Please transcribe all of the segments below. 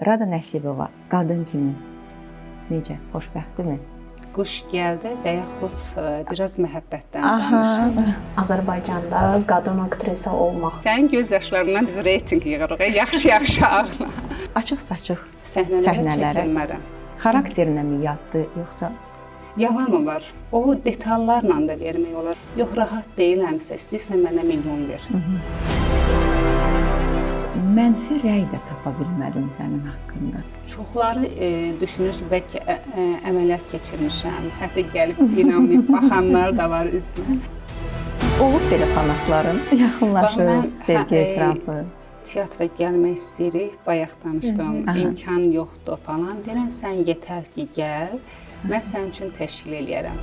Rada Nəsibova qadın kimi necə, xoşbəxtdirmi? Quş gəldi və yaxud biraz məhəbbətdən danış. Azərbaycanda qadın aktrisa olmaq. Sənin göz yaşlarından biz reytinq yığırıq, yaxşı-yaxşı ağla. Açıq-saçıq Səhnələrə çəkilmərəm. xarakterinə mi yaddı, yoxsa? Yalan olar. O detallarla da vermək olar. Yox, rahat deyiləmsə, istəyirsən mənə milyon ver. Mənfi rəy də tapa bilmədim sənin haqqında. Çoxları düşünür ki, bəlkə əməliyyat keçirmişəm, hətta gəlib inanmayıb baxanlar da var üzümə. Olub belə fanatların, yaxınlaşır, sevgi etrafı. Teatra gəlmək istəyirik, bayaq danışdım, imkan yoxdur falan. Deyirəm, sən yetər ki, gəl, mən sənin üçün təşkil eləyərəm.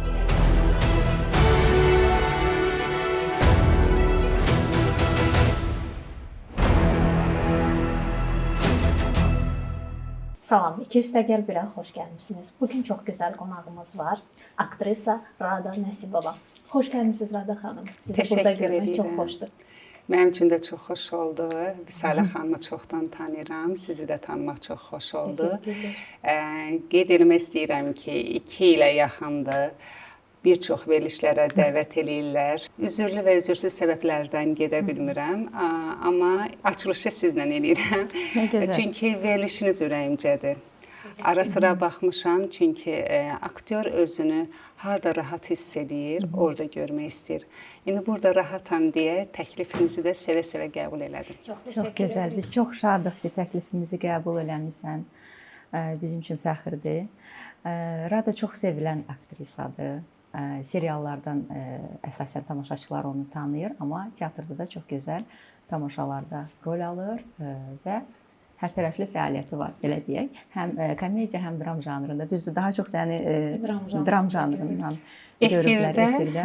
Salam, 200 birə xoş gəlmisiniz. Bugün çox gözəl qonağımız var. Aktrisa Rada Nəsibova. Xoş gəlmisiniz Rada xanım. Sizi burada görmək çox xoşdur. Mənim üçün də çox xoş oldu. Vüsalə xanımı çoxdan tanıyıram. Sizi də tanımaq çox xoş oldu. Qeyd etmək istəyirəm ki, 2 ilə yaxındır. Bir çox verilişlərə dəvət eləyirlər. Üzürlü və üzürsüz səbəblərdən gedə bilmirəm, amma açılışı sizlə eləyirəm. Çünki verilişiniz ürəyimcədir. Ara sıra baxmışam, çünki aktyor özünü harda rahat hiss eləyir, orada görmək istəyir. İndi burada rahatam deyə təklifinizi də sevə-sevə qəbul elədim. Çox gözəl, biz çox şadıq ki, təklifimizi qəbul eləmisən. Bizim üçün fəxrdir. Rada çox sevilən aktrisadır. Seriallardan əsasən tamaşaçılar onu tanıyır, amma teatrda da çox gözəl tamaşalarda rol alır və hər tərəfli fəaliyyəti var, belə deyək. Həm komediya, həm dram janrında. Düzdür, daha çox səni dram janrından görürlər efirdə.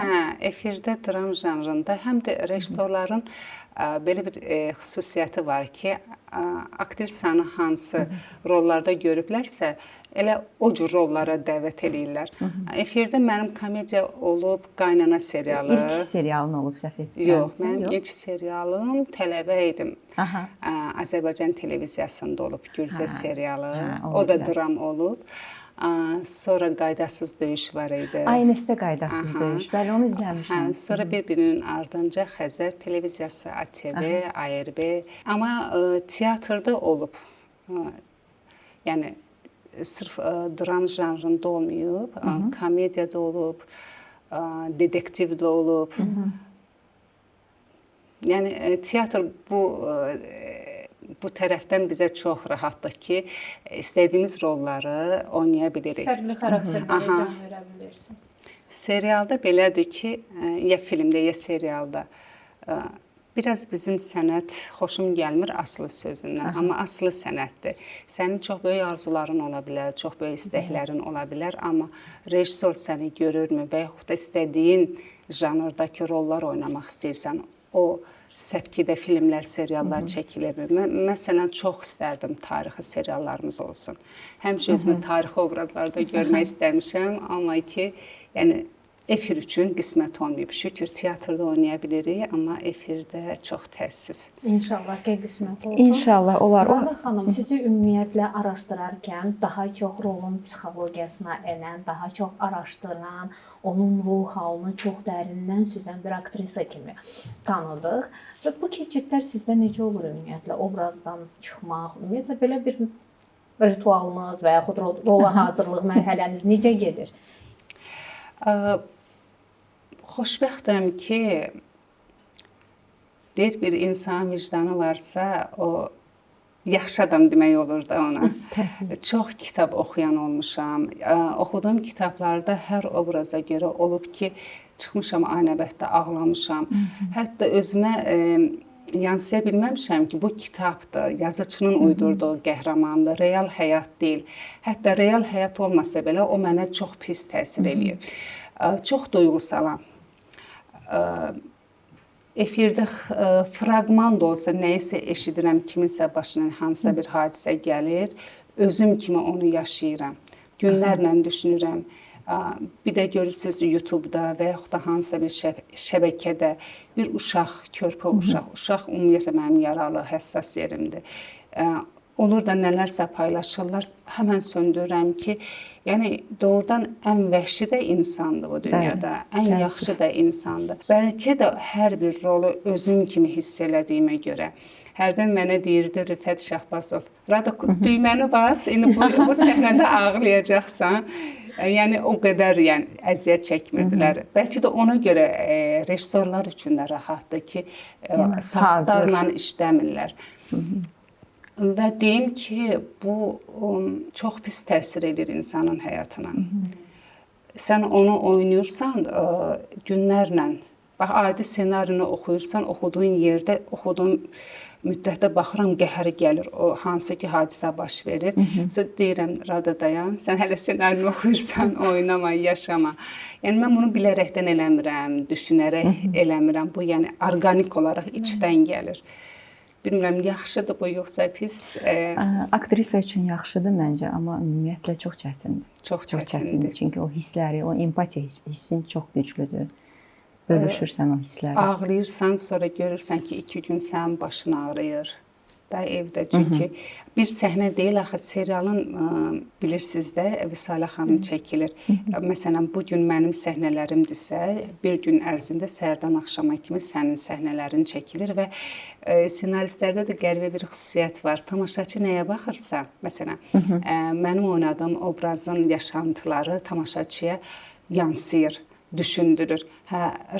Efirdə dram janrında həm də rejissorların belə bir xüsusiyyəti var ki, aktrisanı hansı rollarda görüblərsə, elə o cür rollara dəvət eləyirlər. Efirdə mənim komediya olub Qaynana serialı. İlk serialın olub, səhv etmirəmsə? Yox, mənim ilk serialım tələbə idim. Azərbaycan televiziyasında olub Gülzə serialı. O da dram olub. Sonra Qaydasız döyüş var idi. ANS-də Qaydasız döyüş. Bəli, onu izləmişəm. Sonra bir-birinin ardınca Xəzər televiziyası, ATV, ARB. Amma teatrda olub. Yəni sırf dram janrında olmayıb, komediyada olub, dedektivdə olub. Yəni teatr bu tərəfdən bizə çox rahatdır ki, istədiyimiz rolları oynaya bilirik. Fərqli xarakterlərə can verə bilirsiniz. Serialda belədir ki, ya filmdə, ya serialda biraz bizim sənət xoşum gəlmir aslı sözündən, amma aslı sənətdir. Sənin çox böyük arzuların ola bilər, çox böyük istəklərin ola bilər, amma rejissor səni görürmü və yaxud da istədiyin janrdakı rollar oynamaq istəyirsən, o səpkidə filmlər, seriallar çəkilirmi? Məsələn, çox istərdim tarixi seriallarımız olsun. Həmişə özümü tarixi obrazlarda görmək istəmişəm, amma ki, yəni efir üçün qismət olmayıb. Şükür, teatrda oynaya bilirik, amma efirdə çox təəssüf. İnşallah ki, qismət olsun. İnşallah olar. Rada xanım, sizi ümumiyyətlə araşdırarkən daha çox rolun psixologiyasına enən, daha çox araşdıran, onun ruh halını çox dərindən süzən bir aktrisa kimi tanıdıq. Və bu keçidlər sizdə necə olur ümumiyyətlə? Obrazdan çıxmaq, ümumiyyətlə belə bir ritualınız və yaxud rola hazırlıq mərhələniz necə gedir? Xoşbəxtəm ki, deyir bir insan vicdanı varsa, o yaxşı adam demək olur da ona. Çox kitab oxuyan olmuşam. Oxuduğum kitablarda hər obraza görə olub ki, çıxmışam aynəbətdə ağlamışam. Hətta özümə yansıya bilməmişəm ki, bu kitabdır, yazıçının uydurduğu qəhrəmandır, real həyat deyil. Hətta real həyat olmasa belə o mənə çox pis təsir eləyir. Çox duyğusalam. Efirdə fraqman da olsa, nəyisə eşidirəm, kiminsə başına hansısa bir hadisə gəlir, özüm kimi onu yaşayıram. Günlərlə düşünürəm. Bir də görürsünüz YouTube-da və yaxud da hansısa bir şəbəkədə bir uşaq, körpə uşaq. Uşaq ümumiyyətlə mənim yaralı, həssas yerimdir. olur da nələrsə paylaşırlar, həmən söndürürəm ki, yəni doğrudan ən vəhşi də insandır bu dünyada, ən yaxşı da insandır. Bəlkə də hər bir rolu özüm kimi hiss elədiyimə görə. Hərdən mənə deyirdi Rüfət Şahbazov, Rada düyməni bas, indi bu səhnədə ağlayacaqsan. Yəni o qədər əziyyət çəkmirdilər. Bəlkə də ona görə rejissorlar üçün də rahatdır ki, saatlarla işləmirlər. Və deyim ki, bu çox pis təsir edir insanın həyatına. Sən onu oynayırsan günlərlə, adi ssenarini oxuyursan, oxuduğun yerdə, oxuduğun müddətdə baxıram, qəhəri gəlir, o hansı ki, hadisə baş verir. Sonra deyirəm, Rada dayan, sən hələ ssenarini oxuyursan, oynama, yaşama. Yəni, mən bunu bilərəkdən eləmirəm, düşünərək eləmirəm. Bu, yəni, orqanik olaraq içdən gəlir. Bilmirəm, yaxşıdır bu, yoxsa pis? Aktrisa üçün yaxşıdır məncə, amma ümumiyyətlə çox çətindir. Çox çətindir. Çünki o hissləri, o empatiya hissin çox güclüdür. Bölüşürsən o hissləri. Ağlayırsan, sonra görürsən ki, 2 gün sənin başın ağrıyır da evdə. Çünki bir səhnə deyil, axı serialın bilirsiniz də Vüsalə xanım çəkilir. Məsələn, bu gün mənim səhnələrimdirsə, bir gün ərzində səhərdən axşama kimi sənin səhnələrin çəkilir və ssenaristlərdə də qəribə bir xüsusiyyət var. Tamaşaçı nəyə baxırsa, məsələn, mənim oynadığım obrazın yaşantıları tamaşaçıya yansıyır, düşündürür.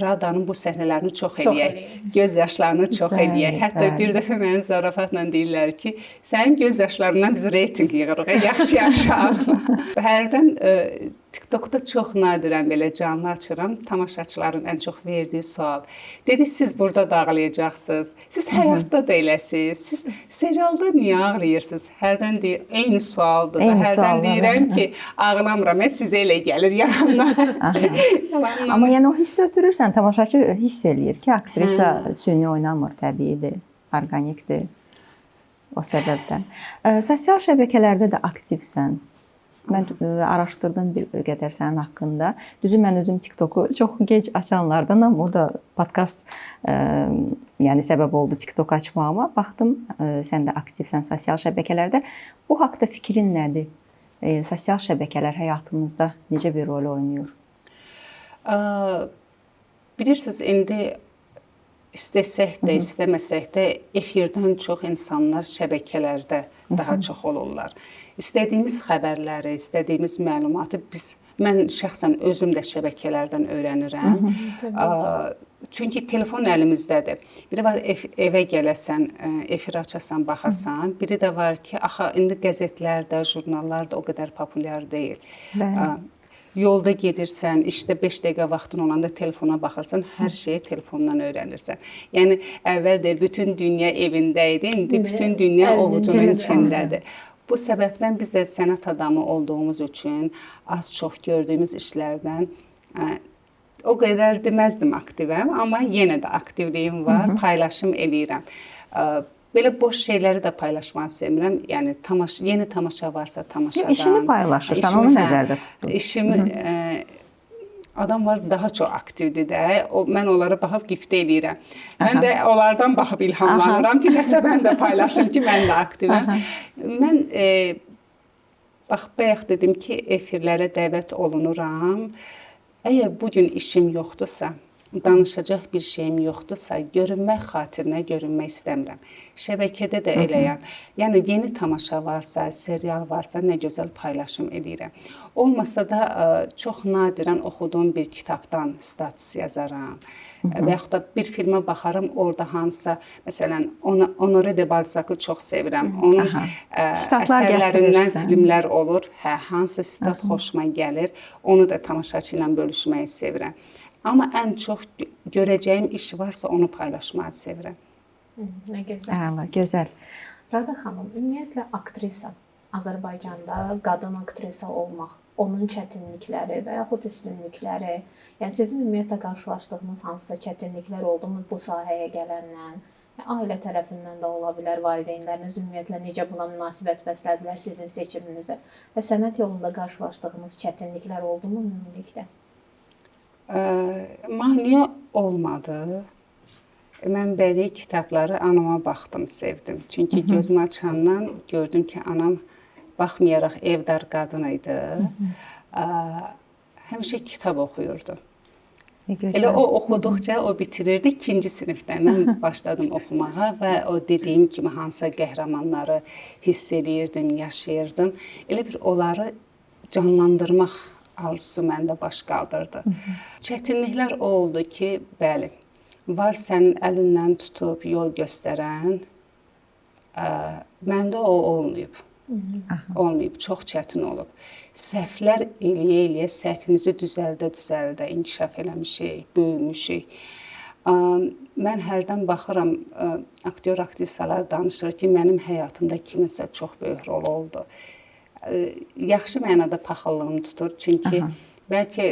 Radanın bu səhnələrini çox eləyək, göz yaşlarını çox eləyək. Hətta bir dəfə mənə zarafatla deyirlər ki, sənin göz yaşlarından biz reyting yığırıq, yaxşı ağla. Hərdən TikTokda çox nadirən belə canlı açıram, tamaşaçıların ən çox verdiyi sual. Dedi, siz burada da ağlayacaqsınız, siz həyatda da eləsiniz, siz serialda niyə ağlayırsınız? Hərdən deyir, eyni sualdır da, hərdən deyirəm ki, ağlamıram, sizə elə gəlir yalandan. Amma yəni o hissi ötürürsən, tamaşaçı hiss eləyir ki, aktrisa süni oynamır, təbiidir, orqanikdir o səbəbdən. Sosial şəbəkələrdə də aktivsən. Mən araşdırdım bir qədər sənin haqqında. Düzü mən özüm TikToku çox gec açanlardanam. O da podkast yəni səbəb oldu TikTok açmağıma. Baxdım sən də aktivsən sosial şəbəkələrdə. Bu haqqda fikrin nədir? Sosial şəbəkələr həyatımızda necə bir rol oynayır? Bilirsiniz, indi istəsək də, istəməsək də efirdən çox insanlar şəbəkələrdə daha çox olurlar. İstədiyimiz xəbərləri, istədiyimiz məlumatı mən şəxsən özüm də şəbəkələrdən öyrənirəm. Çünki telefon əlimizdədir. Biri var evə gələsən, efir açasan, baxasan. Biri də var ki, axı indi qəzetlərdə, jurnallarda o qədər populyar deyil. Yolda gedirsən, işdə 5 dəqiqə vaxtın olanda telefona baxırsan, hər şeyi telefondan öyrənirsən. Yəni, əvvəl də bütün dünya evində idi, indi bütün dünya ovucunun içindədir. Bu səbəbdən biz də sənət adamı olduğumuz üçün az-çox gördüyümüz işlərdən o qədər deməzdim aktivəm, amma yenə də aktivliyim var, paylaşım eləyirəm. Belə boş şeyləri də paylaşmaq istəmirəm. Yəni yeni tamaşa varsa tamaşadan. İşini paylaşırsan, onu nəzərdə tutdun. İşimi adam var daha çox aktivdir də. Mən onlara baxıb qiftə eləyirəm. Mən də onlardan baxıb ilhamlanıram ki, nəsə mən də paylaşım ki, mən də aktivəm. Mən bax bayaq dedim ki, efirlərə dəvət olunuram. Əgər bu gün işim yoxdursa, danışacaq bir şeyim yoxdursa, görünmək xatirinə görünmək istəmirəm. Şəbəkədə də eləyəm. Yəni, yeni tamaşa varsa, serial varsa, nə gözəl paylaşım eləyirəm. Olmasa da çox nadirən oxuduğum bir kitabdan status yazaram. Və yaxud da bir filmə baxarım, orada hansısa, məsələn, Honoré de Balzac'ı çox sevirəm. Onun əsərlərindən filmlər olur. Hansı stat xoşuma gəlir, onu da tamaşaçı ilə bölüşməyi sevirəm. Amma ən çox görəcəyim iş varsa onu paylaşmağı sevirəm. Nə gözəl. Gözəl. Rada xanım, ümumiyyətlə aktrisa, Azərbaycanda qadın aktrisa olmaq, onun çətinlikləri və yaxud üstünlükləri, yəni sizin ümumiyyətlə qarşılaşdığınız hansısa çətinliklər oldu mu bu sahəyə gələndən? Ailə tərəfindən də ola bilər, valideynləriniz ümumiyyətlə necə buna münasibət bəslədilər sizin seçiminizə və sənət yolunda qarşılaşdığınız çətinliklər oldu mu ümumilikdə? Maneə olmadı. Mən bədii kitabları anama baxdım, sevdim. Çünki gözümü açandan gördüm ki, anam baxmayaraq evdar qadın idi. Həmişə kitab oxuyurdu. Elə o oxuduqca o bitirirdi. 2-ci sinifdən mən başladım oxumağa və o dediyim kimi hansısa qəhrəmanları hiss eləyirdim, yaşayırdım. Elə bir onları canlandırmaq arzusu məndə baş qaldırdı. Çətinliklər o oldu ki, bəli, var sənin əlindən tutub yol göstərən, məndə o olmayıb. Olmayıb, çox çətin olub. Səhvlər eləyə-eləyə səhvimizi düzəldə-düzəldə inkişaf eləmişik, böyümüşük. Mən hərdən baxıram, aktyor, aktrisalar danışır ki, mənim həyatımda kiminsə çox böyük rol oldu. Yaxşı mənada paxıllığım tutur, çünki bəlkə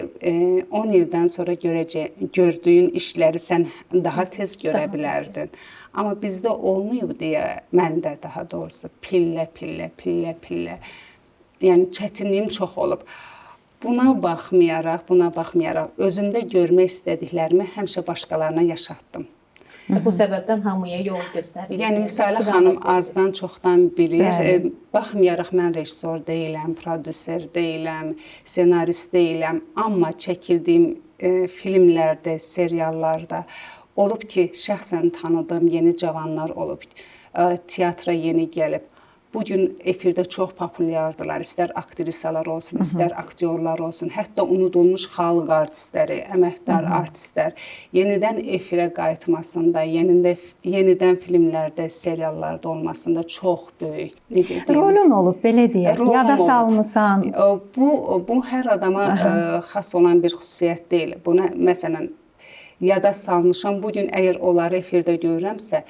10 ildən sonra gördüyün işləri sən daha tez görə bilərdin. Amma bizdə olmayıb deyə, məndə daha doğrusu pillə, yəni çətinliyim çox olub. Buna baxmayaraq özümdə görmək istədiklərimi həmişə başqalarına yaşatdım. Bu səbəbdən hamıya yol göstərir. Yəni Vüsalə xanım azdan çoxdan bilir. Baxmayaraq mən rejissor deyiləm, prodüser deyiləm, senarist deyiləm, amma çəkildiyim filmlərdə, seriallarda olub ki, şəxsən tanıdığım yeni cavanlar olub, teatra yeni gəlib. Bugün efirdə çox populyardılar. İstər aktrisalar olsun, istər aktyorlar olsun, hətta unudulmuş xalq artistləri, əməkdar artistlər yenidən efirə qayıtmasında, yenidən filmlərdə, seriallarda olmasında çox böyük. Rolun olub, belə deyək, yada salmısan. Bu hər adama xas olan bir xüsusiyyət deyil. Buna məsələn yada salmışam. Bugün əgər onları efirdə görürəmsə,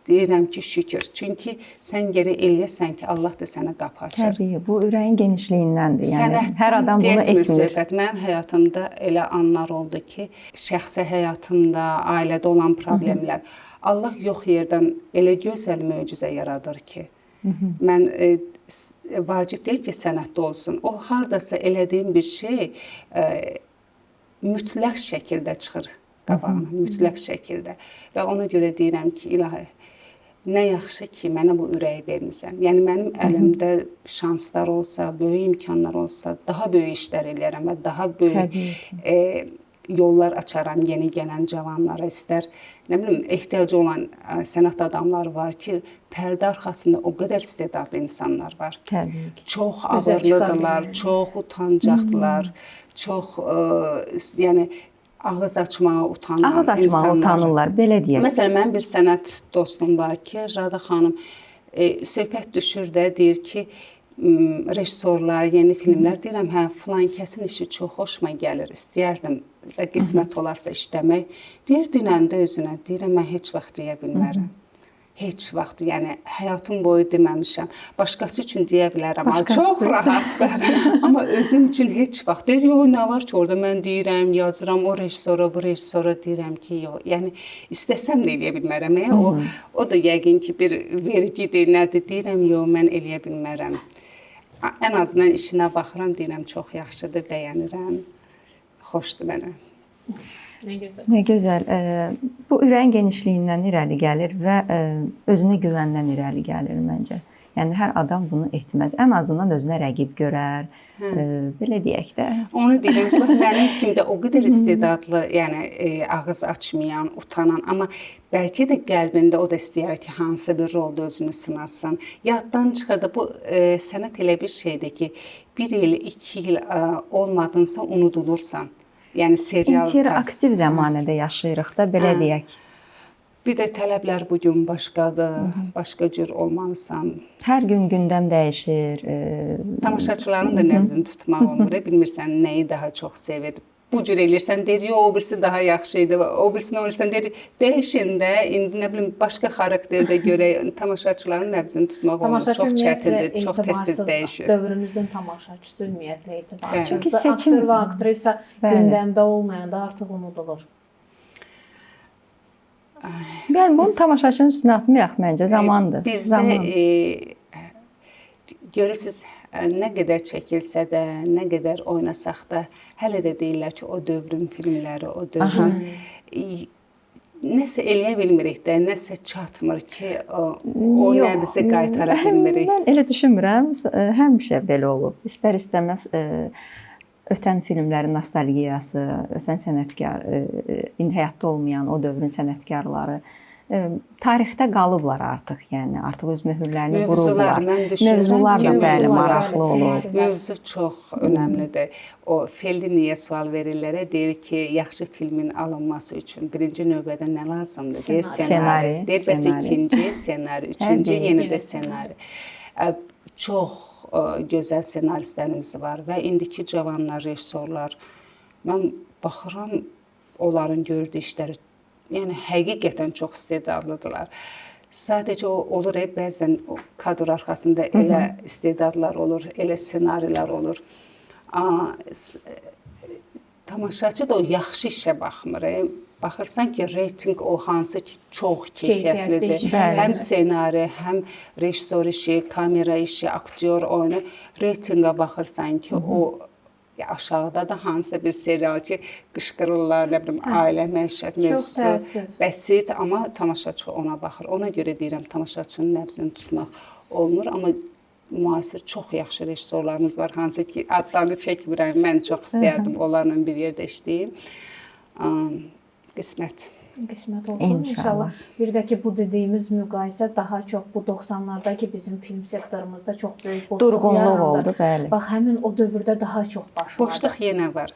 deyirəm ki, şükür. Çünki sən geri eləyəsən ki, Allah da sənə qapı açır. Təbii, bu ürəyin genişliyindəndir. Yəni hər adam bunu etmir. Mənim həyatımda elə anlar oldu ki, şəxsi həyatımda, ailədə olan problemlər. Allah yox yerdən elə gözəl möcüzə yaradır ki, mən vacib deyil ki, sənətdə olsun. O hardasa elədiyim bir şey mütləq şəkildə çıxır qabağına, mütləq şəkildə. Və ona görə deyirəm ki, ilahi, nə yaxşı ki, mənə bu ürəyi vermisən. Yəni, mənim əlimdə şanslar olsa, böyük imkanlar olsa, daha böyük işlər eləyərəm və daha böyük yollar açaram yeni gələn cavanlara. İstər, nə bilim, ehtiyacı olan sənət adamları var ki, pərdə arxasında o qədər istedadlı insanlar var. Təbii. Çox ağırlıdırlar, çox utancaqdılar, çox, yəni, ağız açmağa utanan insanlar. Ağız açmağa utanırlar, belə deyək. Məsələn, mənim bir sənət dostum var ki, Rada xanım söhbət düşür də, deyir ki, rejissorlar, yeni filmlər, deyirəm, hə, filan kəsin işi çox xoşuma gəlir, istəyərdim və qismət olarsa işləmək. Deyir, dinəndə özünə, deyirəm, mən heç vaxt deyə bilmərəm. Heç vaxt, yəni həyatım boyu deməmişəm. Başqası üçün deyə bilərəm, çox rahatdır. Amma özüm üçün heç vaxt. Deyir, yox, nə var ki, orada mən deyirəm, yazıram, o rejissora, bu rejissora deyirəm ki, yox. Yəni, istəsəm də eləyə bilmərəm. O da yəqin ki, bir vergidir, nədir, deyirəm, yox, mən eləyə bilmərəm. Ən azından işinə baxıram, deyirəm, çox yaxşıdır, bəyənirəm, xoşdur mənə. Nə gözəl. Nə gözəl. Bu ürəyin genişliyindən irəli gəlir və özünə güvəndən irəli gəlir məncə. Yəni hər adam bunu etməz. Ən azından özünə rəqib görər. Belə deyək də. Onu deyirəm ki, mənim kimi də o qədər istedadlı, yəni ağız açmayan, utanan, amma bəlkə də qəlbində o da istəyər ki, hansı bir rolda özünü sınasın. Yaddan çıxırdı. Bu sənət elə bir şeydir ki, 1 il, 2 il olmadınsa unudulursan. Yəni serial interaktiv zəmanədə yaşayırıq da, belə deyək. Bir də tələblər bu gün başqadır, başqa cür olmalısan. Hər gün gündəm dəyişir. Tamaşaçıların da nəbzini tutmaq olmur. Bilmirsən nəyi daha çox sevir. Bu cür eləyirsən, deyir, yox, o birisi daha yaxşı idi. O birisini olursan, deyir, dəyişin də, indi nə bilim, başqa xarakterdə görək. Tamaşaçıların nəbzini tutmaq olmur. Çox çətindir, çox tez-tez dəyişir. Dövrümüzün tamaşaçısı ümumiyyətlə etibarsızdır. Çünki seçim... Aktyor və aktrisa gündəmdə olmayanda artıq unudulur. Yəni, bunu tamaşaçının üstünə atmayaq məncə, zamandır. Bizdə görürsünüz, nə qədər çəkilsə də, nə qədər oynasaq da, hələ də deyirlər ki, o dövrün filmləri, o dövrün nəsə eləyə bilmirik də, nəsə çatmır ki, o nəbzi qaytara bilmirik. Mən elə düşünmürəm. Həmişə belə olub. İstər-istəməz ötən filmlərin nostalgiyası, ötən sənətkar, indi həyatda olmayan o dövrün sənətkarları tarixdə qalıblar artıq. Yəni artıq öz möhürlərini vurublar. Mövzular da bəli maraqlı olur. Mövzu çox önəmlidir. O Felliniyə sual verirlər, deyir ki, yaxşı filmin alınması üçün birinci növbədə nə lazımdır? Deyir ssenari. Deyir bəs ikinci ssenari, üçüncü yenə də ssenari. Çox gözəl ssenaristlərimiz var və indiki cavanlar, rejissorlar, mən baxıram onların gördüyü işləri, yəni həqiqətən çox istedadlıdırlar. Sadəcə o olur, bəzən kadr arxasında elə istedadlar olur, elə ssenarilər olur. Tamaşaçı da o yaxşı işə baxmır. Baxırsan ki, reytinq o hansı ki, çox keyfiyyətlidir. Həm ssenari, həm rejissor işi, kamera işi, aktyor oyunu. Reytinqə baxırsan ki, o aşağıda da hansısa bir serial ki, qışqırırlar, nə bilim, ailə məişət mövzusu, bəsit, amma tamaşaçı ona baxır. Ona görə deyirəm, tamaşaçının nəbzini tutmaq olmur, amma müasir çox yaxşı rejissorlarımız var, hansı ki, adlarını çəkmirəm, mən çox istəyərdim onlarla bir yerdə işləyim. Qismət. Qismət olsun inşallah. Bir də ki, bu dediyimiz müqayisə daha çox bu 90-lardakı bizim film sektorumuzda çox böyük boşluq yarandı. Bax, həmin o dövrdə daha çox başladı. Boşluq yenə var.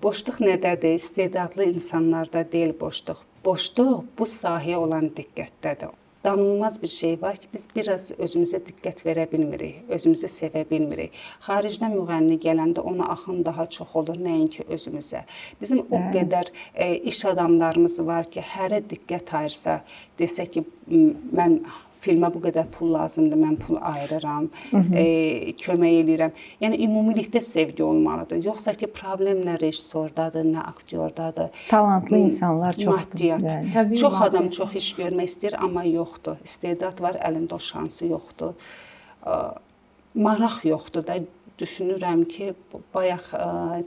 Boşluq nədədir? İstedadlı insanlarda deyil boşluq. Boşluq bu sahəyə olan diqqətdədir. Danılmaz bir şey var ki, biz biraz özümüzə diqqət verə bilmirik, özümüzü sevə bilmirik. Xaricdən müğənni gələndə ona axın daha çox olur, nəinki özümüzə. Bizim o qədər iş adamlarımız var ki, hərə diqqət ayırsa, desə ki, mən filmə bu qədər pul lazımdır, mən pul ayırıram, kömək edirəm. Yəni, ümumilikdə sevgi olmalıdır. Yoxsa ki, problem nə rejissordadır, nə aktyordadır. Talantlı insanlar çoxdur. Maddiyat. Çox adam çox iş görmək istəyir, amma yoxdur. İstedad var, əlində o şansı yoxdur. Maraq yoxdur da. Düşünürəm ki, bayaq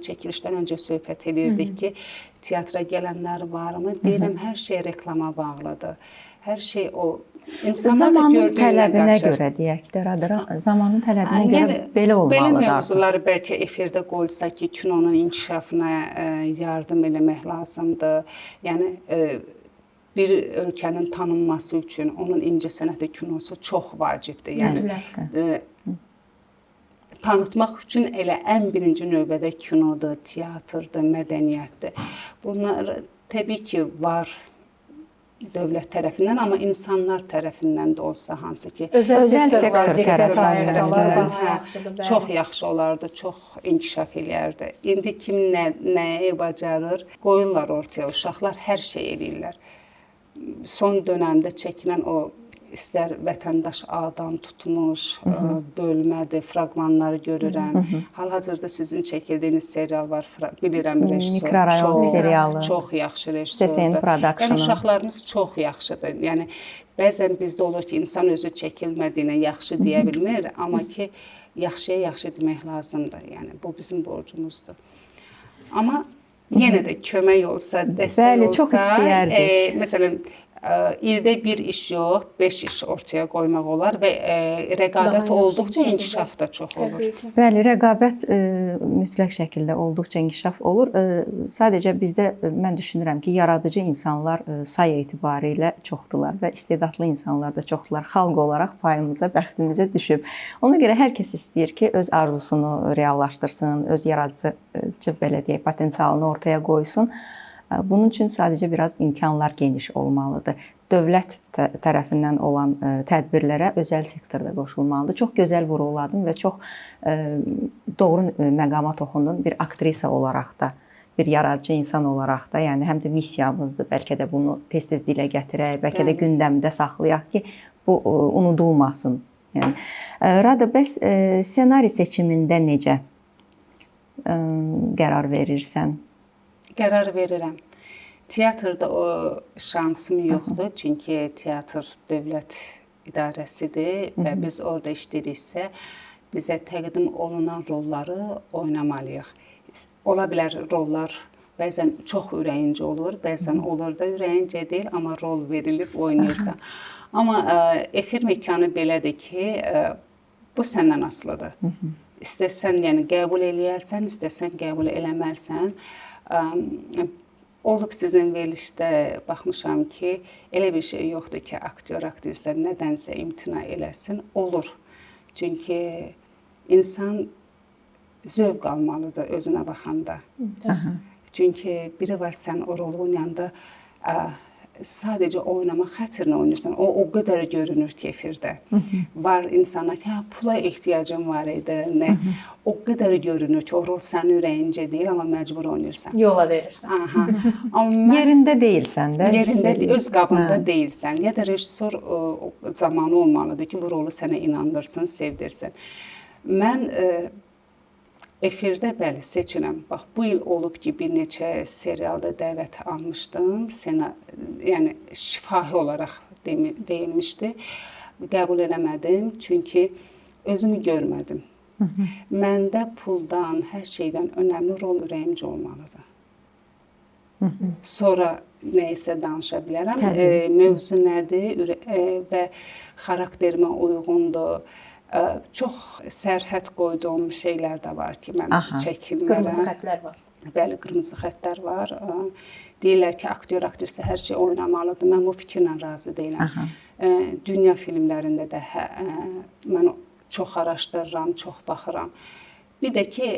çəkilişdən öncə söhbət edirdik ki, teatra gələnlər varmı? Deyirəm, hər şey reklama bağlıdır. Hər şey o zamanın tələbinə görə deyək də, zamanın tələbinə görə belə olmalıdır. Belə mövzuları bəlkə efirdə qoyulsa ki, kinonun inkişafına yardım eləmək lazımdır. Yəni, bir ölkənin tanınması üçün onun incəsənəti kinosu çox vacibdir. Yəni, tanıtmaq üçün elə ən birinci növbədə kinodur, teatrdır, mədəniyyətdir. Bunlar təbii ki, var dövlət tərəfindən, amma insanlar tərəfindən də olsa, hansı ki, özəl sektor tərəfindən çox yaxşı olardı, çox inkişaf eləyərdi. İndi kim nəyi bacarır, qoyurlar ortaya, uşaqlar hər şey eləyirlər. Son dönəmdə çəkilən o istər vətəndaş adam tutmuş, bölmədir, fraqmanları görürəm. Hal-hazırda sizin çəkildiyiniz serial var, bilirəm rejissor. Mikrorayon serialı. Çox yaxşı rejissordur. SFN Production. Yəni, uşaqlarımız çox yaxşıdır. Yəni, bəzən bizdə olur ki, insan özü çəkilmədiyinə yaxşı deyə bilmir, amma ki, yaxşıya yaxşı demək lazımdır. Yəni, bu bizim borcumuzdur. Amma yenə də kömək olsa, dəstək olsa, çox istəyərdik. Məsələn, ildə bir iş yox, 5 iş ortaya qoymaq olar və rəqabət olduqca inkişaf da çox olur. Bəli, rəqabət mütləq şəkildə olduqca inkişaf olur. Sadəcə bizdə mən düşünürəm ki, yaradıcı insanlar say etibarilə çoxdular və istedadlı insanlar da çoxdular. Xalq olaraq payımıza, bəxtimizə düşüb. Ona görə hər kəs istəyir ki, öz arzusunu reallaşdırsın, öz yaradıcı belə deyək, potensialını ortaya qoysun. Bunun üçün sadəcə biraz imkanlar geniş olmalıdır. Dövlət tərəfindən olan tədbirlərə özəl sektorda qoşulmalıdır. Çox gözəl vurğuladın və çox doğru məqama toxundun bir aktrisa olaraq da, bir yaradıcı insan olaraq da, yəni həm də missiyamızdır. Bəlkə də bunu tez-tez dilə gətirək, bəlkə də gündəmdə saxlayaq ki, bu unudulmasın. Yəni, Rada, bəs ssenari seçimində necə qərar verirsən? Qərar verirəm. Teatrda o şansım yoxdur, çünki teatr dövlət idarəsidir və biz orada işləyiriksə, bizə təqdim olunan rolları oynamalıyıq. Ola bilər rollar bəzən çox ürəyincə olur, bəzən olur da ürəyincə deyil, amma rol verilib oynayırsan. Amma efir mekanı belədir ki, bu səndən asılıdır. İstəsən, yəni qəbul eləyərsən, istəsən qəbul eləmərsən. Olub sizin verilişdə baxmışam ki, elə bir şey yoxdur ki, aktyor, aktrisa nədənsə imtina eləsin. Olur. Çünki insan zövq almalıdır özünə baxanda. Çünki biri var, sən o rolu oynayanda sadəcə oynamaq xətrinə oynayırsan. O qədər görünür ki, efirdə. Var insanlar ki, pula ehtiyacım var idi. O qədər görünür ki, o rol sənin ürəyincə deyil, amma məcbur oynayırsan. Yola verirsən. Yerində deyilsən də. Yerində, öz qabında deyilsən. Ya da rejissor zamanı olmalıdır ki, bu rolu sənə inandırsın, sevdirsin. Mən efirdə bəli seçirəm. Bax, bu il olub ki, bir neçə serialda dəvət almışdım. Yəni şifahi olaraq deyilmişdi. Qəbul eləmədim, çünki özümü görmədim. Məndə puldan, hər şeydən önəmli rol ürəyimcə olmalıdır. Sonra nəysə danışa bilərəm. Mövzu nədir və xarakterimə uyğundur. Çox sərhəd qoyduğum şeylər də var ki, mən çəkinmərəm. Qırmızı xətlər var. Bəli, qırmızı xətlər var. Deyirlər ki, aktyor, aktrisa hər şey oynamalıdır. Mən bu fikirlə razı deyiləm. Dünya filmlərində də mən çox araşdırıram, çox baxıram. Bir də ki,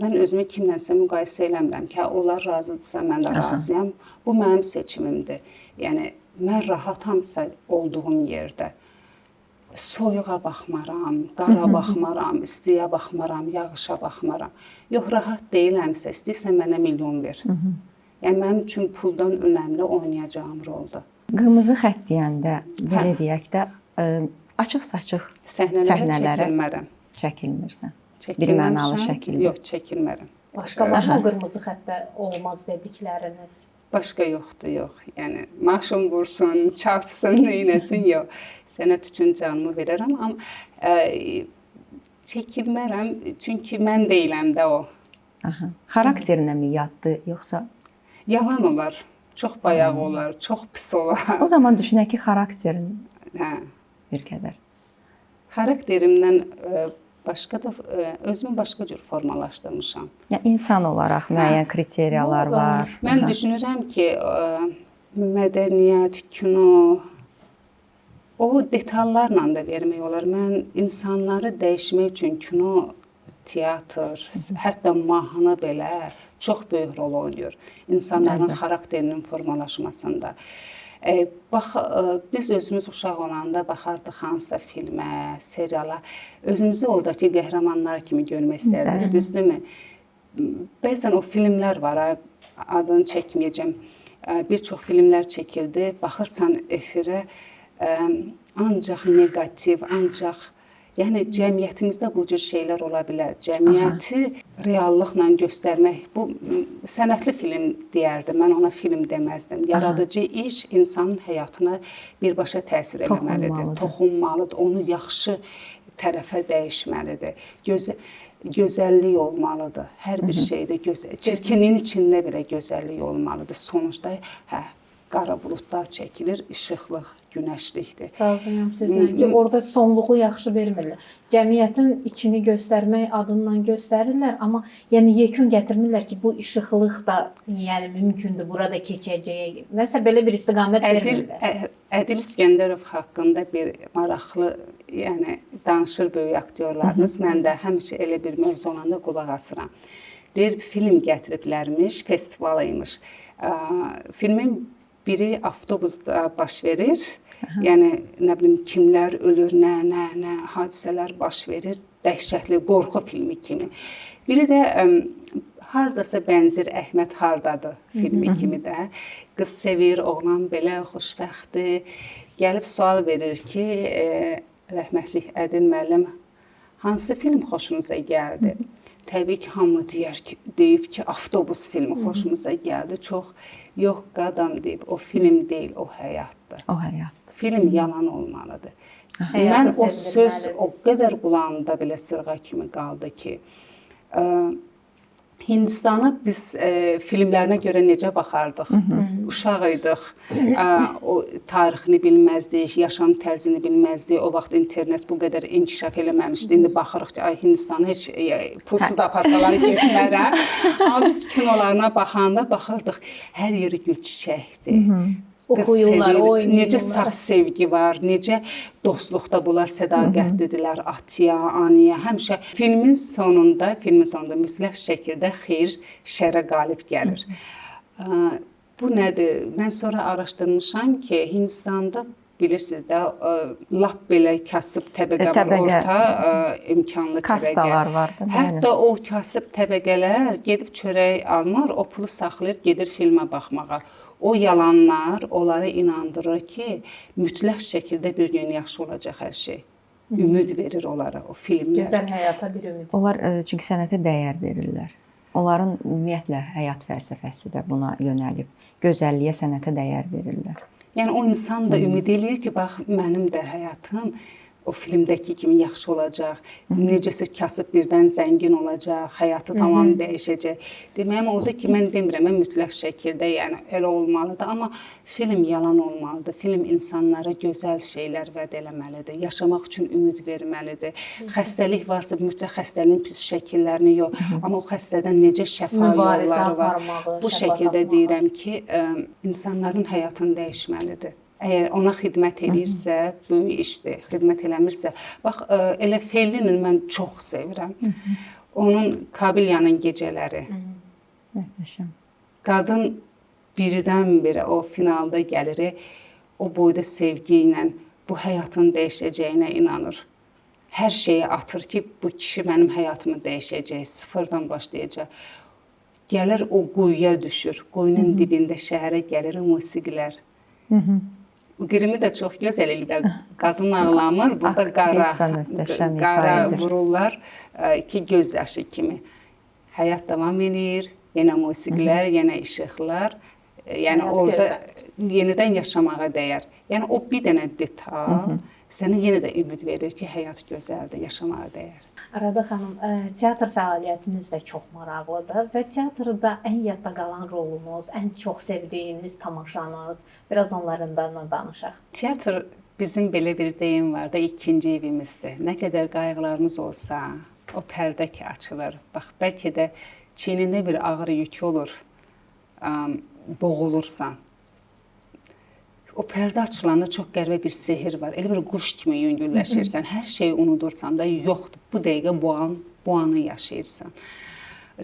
mən özümü kimlənsə müqayisə eləmirəm ki, onlar razıdırsa, mən də razıyam. Bu mənim seçimimdir. Yəni, mən rahatamsa olduğum yerdə soyuğa baxmaram, qara baxmaram, istiyə baxmaram, yağışa baxmaram. Yox, rahat deyiləmsə, istəyirsən mənə milyon ver. Yəni, mənim üçün puldan önəmli oynayacağım roldur. Qırmızı xətt deyəndə, belə deyək də, açıq-saçıq səhnələrə çəkilmirsən. Bir mənalı şəkildə. Yox, çəkilmərəm. Başqa var mı qırmızı xəttdə olmaz dedikləriniz? Başqa yoxdur, yox. Yəni, maşın vursun, çarpsın, neynəsin, yox. Sənət üçün canımı verərəm, amma çəkilmərəm, çünki mən deyiləm də o. Xarakterinə mi yaddır, yoxsa? Yalan olar, çox bayaq olar, çox pis olar. O zaman düşünək ki, xarakterin bir qədər. Xarakterimdən başqa da, özümü başqa cür formalaşdırmışam. Yəni, insan olaraq müəyyən kriteriyalar var. Mən düşünürəm ki, mədəniyyət, kino, o detallarla da vermək olar. Mən insanları dəyişmək üçün kino, teatr, hətta mahnı belə çox böyük rol oynayır. İnsanların xarakterinin formalaşmasında. Bax, biz özümüz uşaq olanda baxardıq hansısa filmə, seriala, özümüzü oradakı qəhrəmanlar kimi görmək istərdik, düzdürmü? Bəzən o filmlər var, adını çəkməyəcəm, bir çox filmlər çəkildi, baxırsan efirə, ancaq negativ, ancaq, yəni cəmiyyətimizdə bu cür şeylər ola bilər. Cəmiyyəti reallıqla göstərmək, bu sənətli film deyərdim, mən ona film deməzdim. Yaradıcı iş insanın həyatına birbaşa təsir eləməlidir, toxunmalıdır, onu yaxşı tərəfə dəyişməlidir. Gözəllik olmalıdır, hər bir şeydə çirkinliyin içində belə gözəllik olmalıdır. Sonuçda, qara buludlar çəkilir, işıqlıq, günəşlikdir. Razıyam sizlə ki, orada sonluğu yaxşı vermirlər. Cəmiyyətin içini göstərmək adından göstərirlər, amma yəni yekun gətirmirlər ki, bu işıqlıq da yəni mümkündür, burada keçəcək. Nəsə belə bir istiqamət vermirlər. Ədil İskəndərov haqqında bir maraqlı, yəni danışır böyük aktyorlarımız. Mən də həmişə elə bir mövzu olanda qulaq asıram. Deyir, film gətiriblərmiş, festival imiş. Filmin biri avtobusda baş verir. Yəni, nə bilim, kimlər ölür, nə hadisələr baş verir. Dəhşətli, qorxu filmi kimi. Biri də hardasa bənzər Əhməd hardadır filmi kimi də. Qız sevir, oğlan belə xoşbəxtdir. Gəlib sual verir ki, rəhmətlik Ədil müəllim, hansı film xoşunuza gəldi? Təbii ki, hamı deyib ki, avtobus filmi xoşumuza gəldi. Çox, yox qadam deyib, o film deyil, o həyatdır. O həyatdır. Film yalan olmalıdır. Mən o söz o qədər qulağımda belə sırğa kimi qaldı ki, Hindistanı biz filmlərinə görə necə baxardıq? Uşaq idik. O tarixini bilməzdik, yaşam tərzini bilməzdik. O vaxt internet bu qədər inkişaf eləməmişdi. İndi baxırıq ki, ay Hindistanı heç pulsuz da aparsalar getmərəm. Amma biz kinolarına baxanda baxırdıq, hər yeri gül çiçəkdir. Oxuyurlar, oynayırlar. Necə saf sevgi var, necə dostluqda bunlar sədaqətlidirlər, atya, anaya. Həmişə filmin sonunda mütləq şəkildə xeyir şərə qalib gəlir. Bu nədir? Mən sonra araşdırmışam ki, Hindistanda bilirsiniz də lap belə kasıb təbəqə var, orta imkanlı təbəqə. Kastalar vardı. Hətta o kasıb təbəqələr gedib çörək almır, o pulu saxlayır, gedir filmə baxmağa. O yalanlar onları inandırır ki, mütləq şəkildə bir gün yaxşı olacaq hər şey. Ümid verir onlara o filmlər. Gözəl həyata bir ümid. Onlar çünki sənətə dəyər verirlər. Onların ümumiyyətlə həyat fəlsəfəsi də buna yönəlib. Gözəlliyə, sənətə dəyər verirlər. Yəni o insan da ümid eləyir ki, bax mənim də həyatım o filmdəki kimi yaxşı olacaq. Necəsə kasıb birdən zəngin olacaq, həyatı tamam dəyişəcək. Deməyim odur ki, mən demirəm, mən mütləq şəkildə, yəni elə olmalıdır, amma film yalan olmalıdır. Film insanlara gözəl şeylər vəd eləməlidir, yaşamaq üçün ümid verməlidir. Xəstəlik varsa mütləq xəstəliyin pis şəkillərini yox, amma o xəstədən necə şəfa yolları var. Bu şəkildə deyirəm ki, insanların həyatını dəyişməlidir. Əgər ona xidmət edirsə, böyük işdir. Xidmət eləmirsə, bax elə Fellinin mən çox sevirəm. Onun Kabilyanın gecələri. Möhtəşəm. Qadın birdən-birə o finalda gəlir, o boyda sevgi ilə bu həyatın dəyişəcəyinə inanır. Hər şeyi atır ki, bu kişi mənim həyatımı dəyişəcək, sıfırdan başlayacaq. Gəlir o quyuya düşür, quyunun dibində şəhərə gəlir musiqilər. Bu qrimi də çox gözəl eləyir. Qadın ağlamır, burada qara vururlar ki, göz yaşı kimi. Həyat davam edir, yenə musiqilər, yenə işıqlar. Yəni orada yenidən yaşamağa dəyər. Yəni o bir dənə detal sənə yenə də ümid verir ki, həyat gözəldir, yaşamağa dəyər. Arada xanım, teatr fəaliyyətiniz də çox maraqlıdır və teatrda ən yadda qalan rolunuz, ən çox sevdiyiniz tamaşanız, biraz onlardan da danışaq. Teatr bizim belə bir deyim var da, ikinci evimizdir. Nə qədər qayğılarımız olsa, o pərdə ki açılır. Bax, bəlkə də çiynində bir ağır yük olur, boğulursan. O pərdə açılanda çox qəribə bir sehir var. Elə bir quş kimi yüngülləşirsən, hər şeyi unudursan da yoxdur. Bu dəqiqə bu anı yaşayırsan.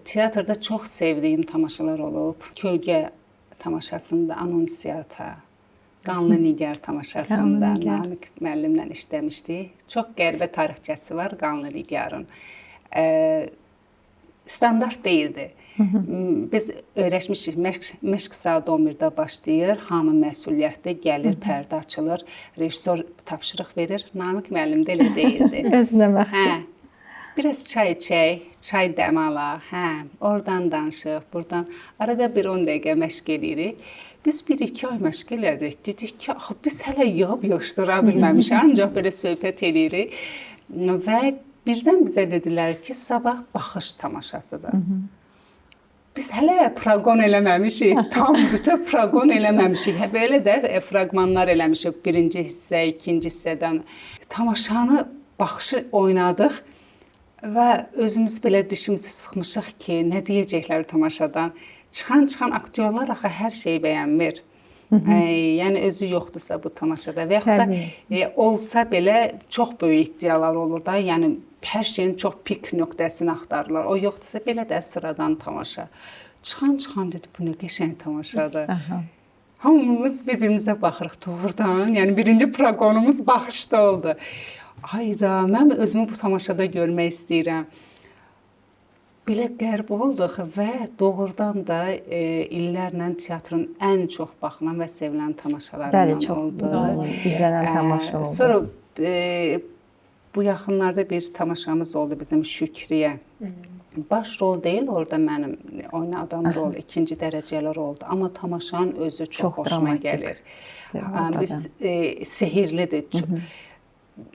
Teatrda çox sevdiyim tamaşalar olub. Kölgə tamaşasında, Anonsiyata, Qanlı Nigar tamaşasında Namiq müəllimlə işləmişdik. Çox qəribə tarixçəsi var Qanlı Nigarın. Standart deyildi. Biz öyrəşmişik, məşq saat 11-də başlayır, hamı məsuliyyətli gəlir, pərdə açılır, rejissor tapşırıq verir. Namiq müəllim də elə deyildi. Özünə məxsus. Biraz çay içək, çay dəmala, oradan danışıq, buradan. Arada bir 10 dəqiqə məşq edirik. Biz 1-2 ay məşq elədik. Dedik ki, axı biz hələ yığıb yığışdıra bilməmişik, ancaq belə söhbət edirik. Və birdən bizə dedilər ki, sabah baxış tamaşasıdır. Biz hələ proqon eləməmişik, tam bütün proqon eləməmişik. Belə də fraqmanlar eləmişik, birinci hissə, ikinci hissədən. Tamaşanı, baxışı oynadıq və özümüz belə dişimizi sıxmışıq ki, nə deyəcəklər tamaşadan. Çıxan aktyorlar axı hər şeyi bəyənmir. Yəni özü yoxdursa bu tamaşada və yaxud da olsa belə çox böyük iddialar olur da, yəni hər şeyin çox pik nöqtəsini axtarırlar. O yoxdursa belə də sıradan tamaşa. Çıxan dedi, bu nə qəşəng tamaşadır. Hamımız bir-birimizə baxırıq doğrudan. Yəni birinci proqonumuz baxışda oldu. Ayda, mən özümü bu tamaşada görmək istəyirəm. Belə qərib olduq və doğrudan da illərlə teatrın ən çox baxılan və sevilən tamaşalarından oldu. Bəli, çox izlənən tamaşa oldu. Sonra bu yaxınlarda bir tamaşamız oldu bizim Şükriyə. Baş rol deyil, orada mənim oynadığım rol, ikinci dərəcələr oldu. Amma tamaşanın özü çox xoşuma gəlir. Biz sehirlidir.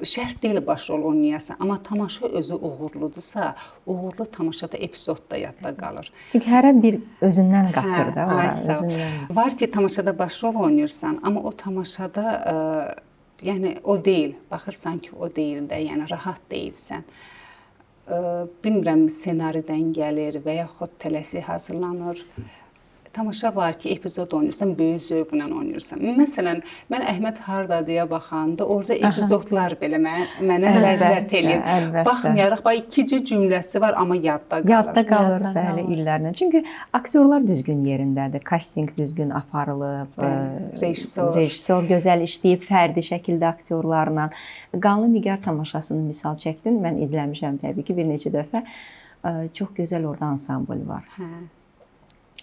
şərt deyil başrol oynayasan, amma tamaşa özü uğurludursa, uğurlu tamaşada epizod da yadda qalır. Çünki hərə bir özündən qatır da ora, sağ ol. özündən. Var ki, tamaşada başrol oynayırsan, amma o tamaşada yəni o deyil. Baxırsan ki, o deyil də, yəni rahat deyilsən. Bilmirəm, ssenaridən gəlir və yaxud tələsi hazırlanır. Tamaşa var ki, epizod oynayırsan, böyük zövqlə oynayırsan. Məsələn, mən Əhməd hardadıya baxanda orada epizodlar belə mənə ləzzət eləyir. Baxmayaraq, bax ikinci cümləsi var, amma yadda qalır. Yadda qalır, bəli, illərlə. Çünki aktyorlar düzgün yerindədir, kasting düzgün aparılıb, rejissor gözəl işləyib, fərdi şəkildə aktyorlarla. Qanlı Nigar tamaşasını misal çəkdin, mən izləmişəm təbii ki, bir neçə dəfə. Çox gözəl orada ansambl var.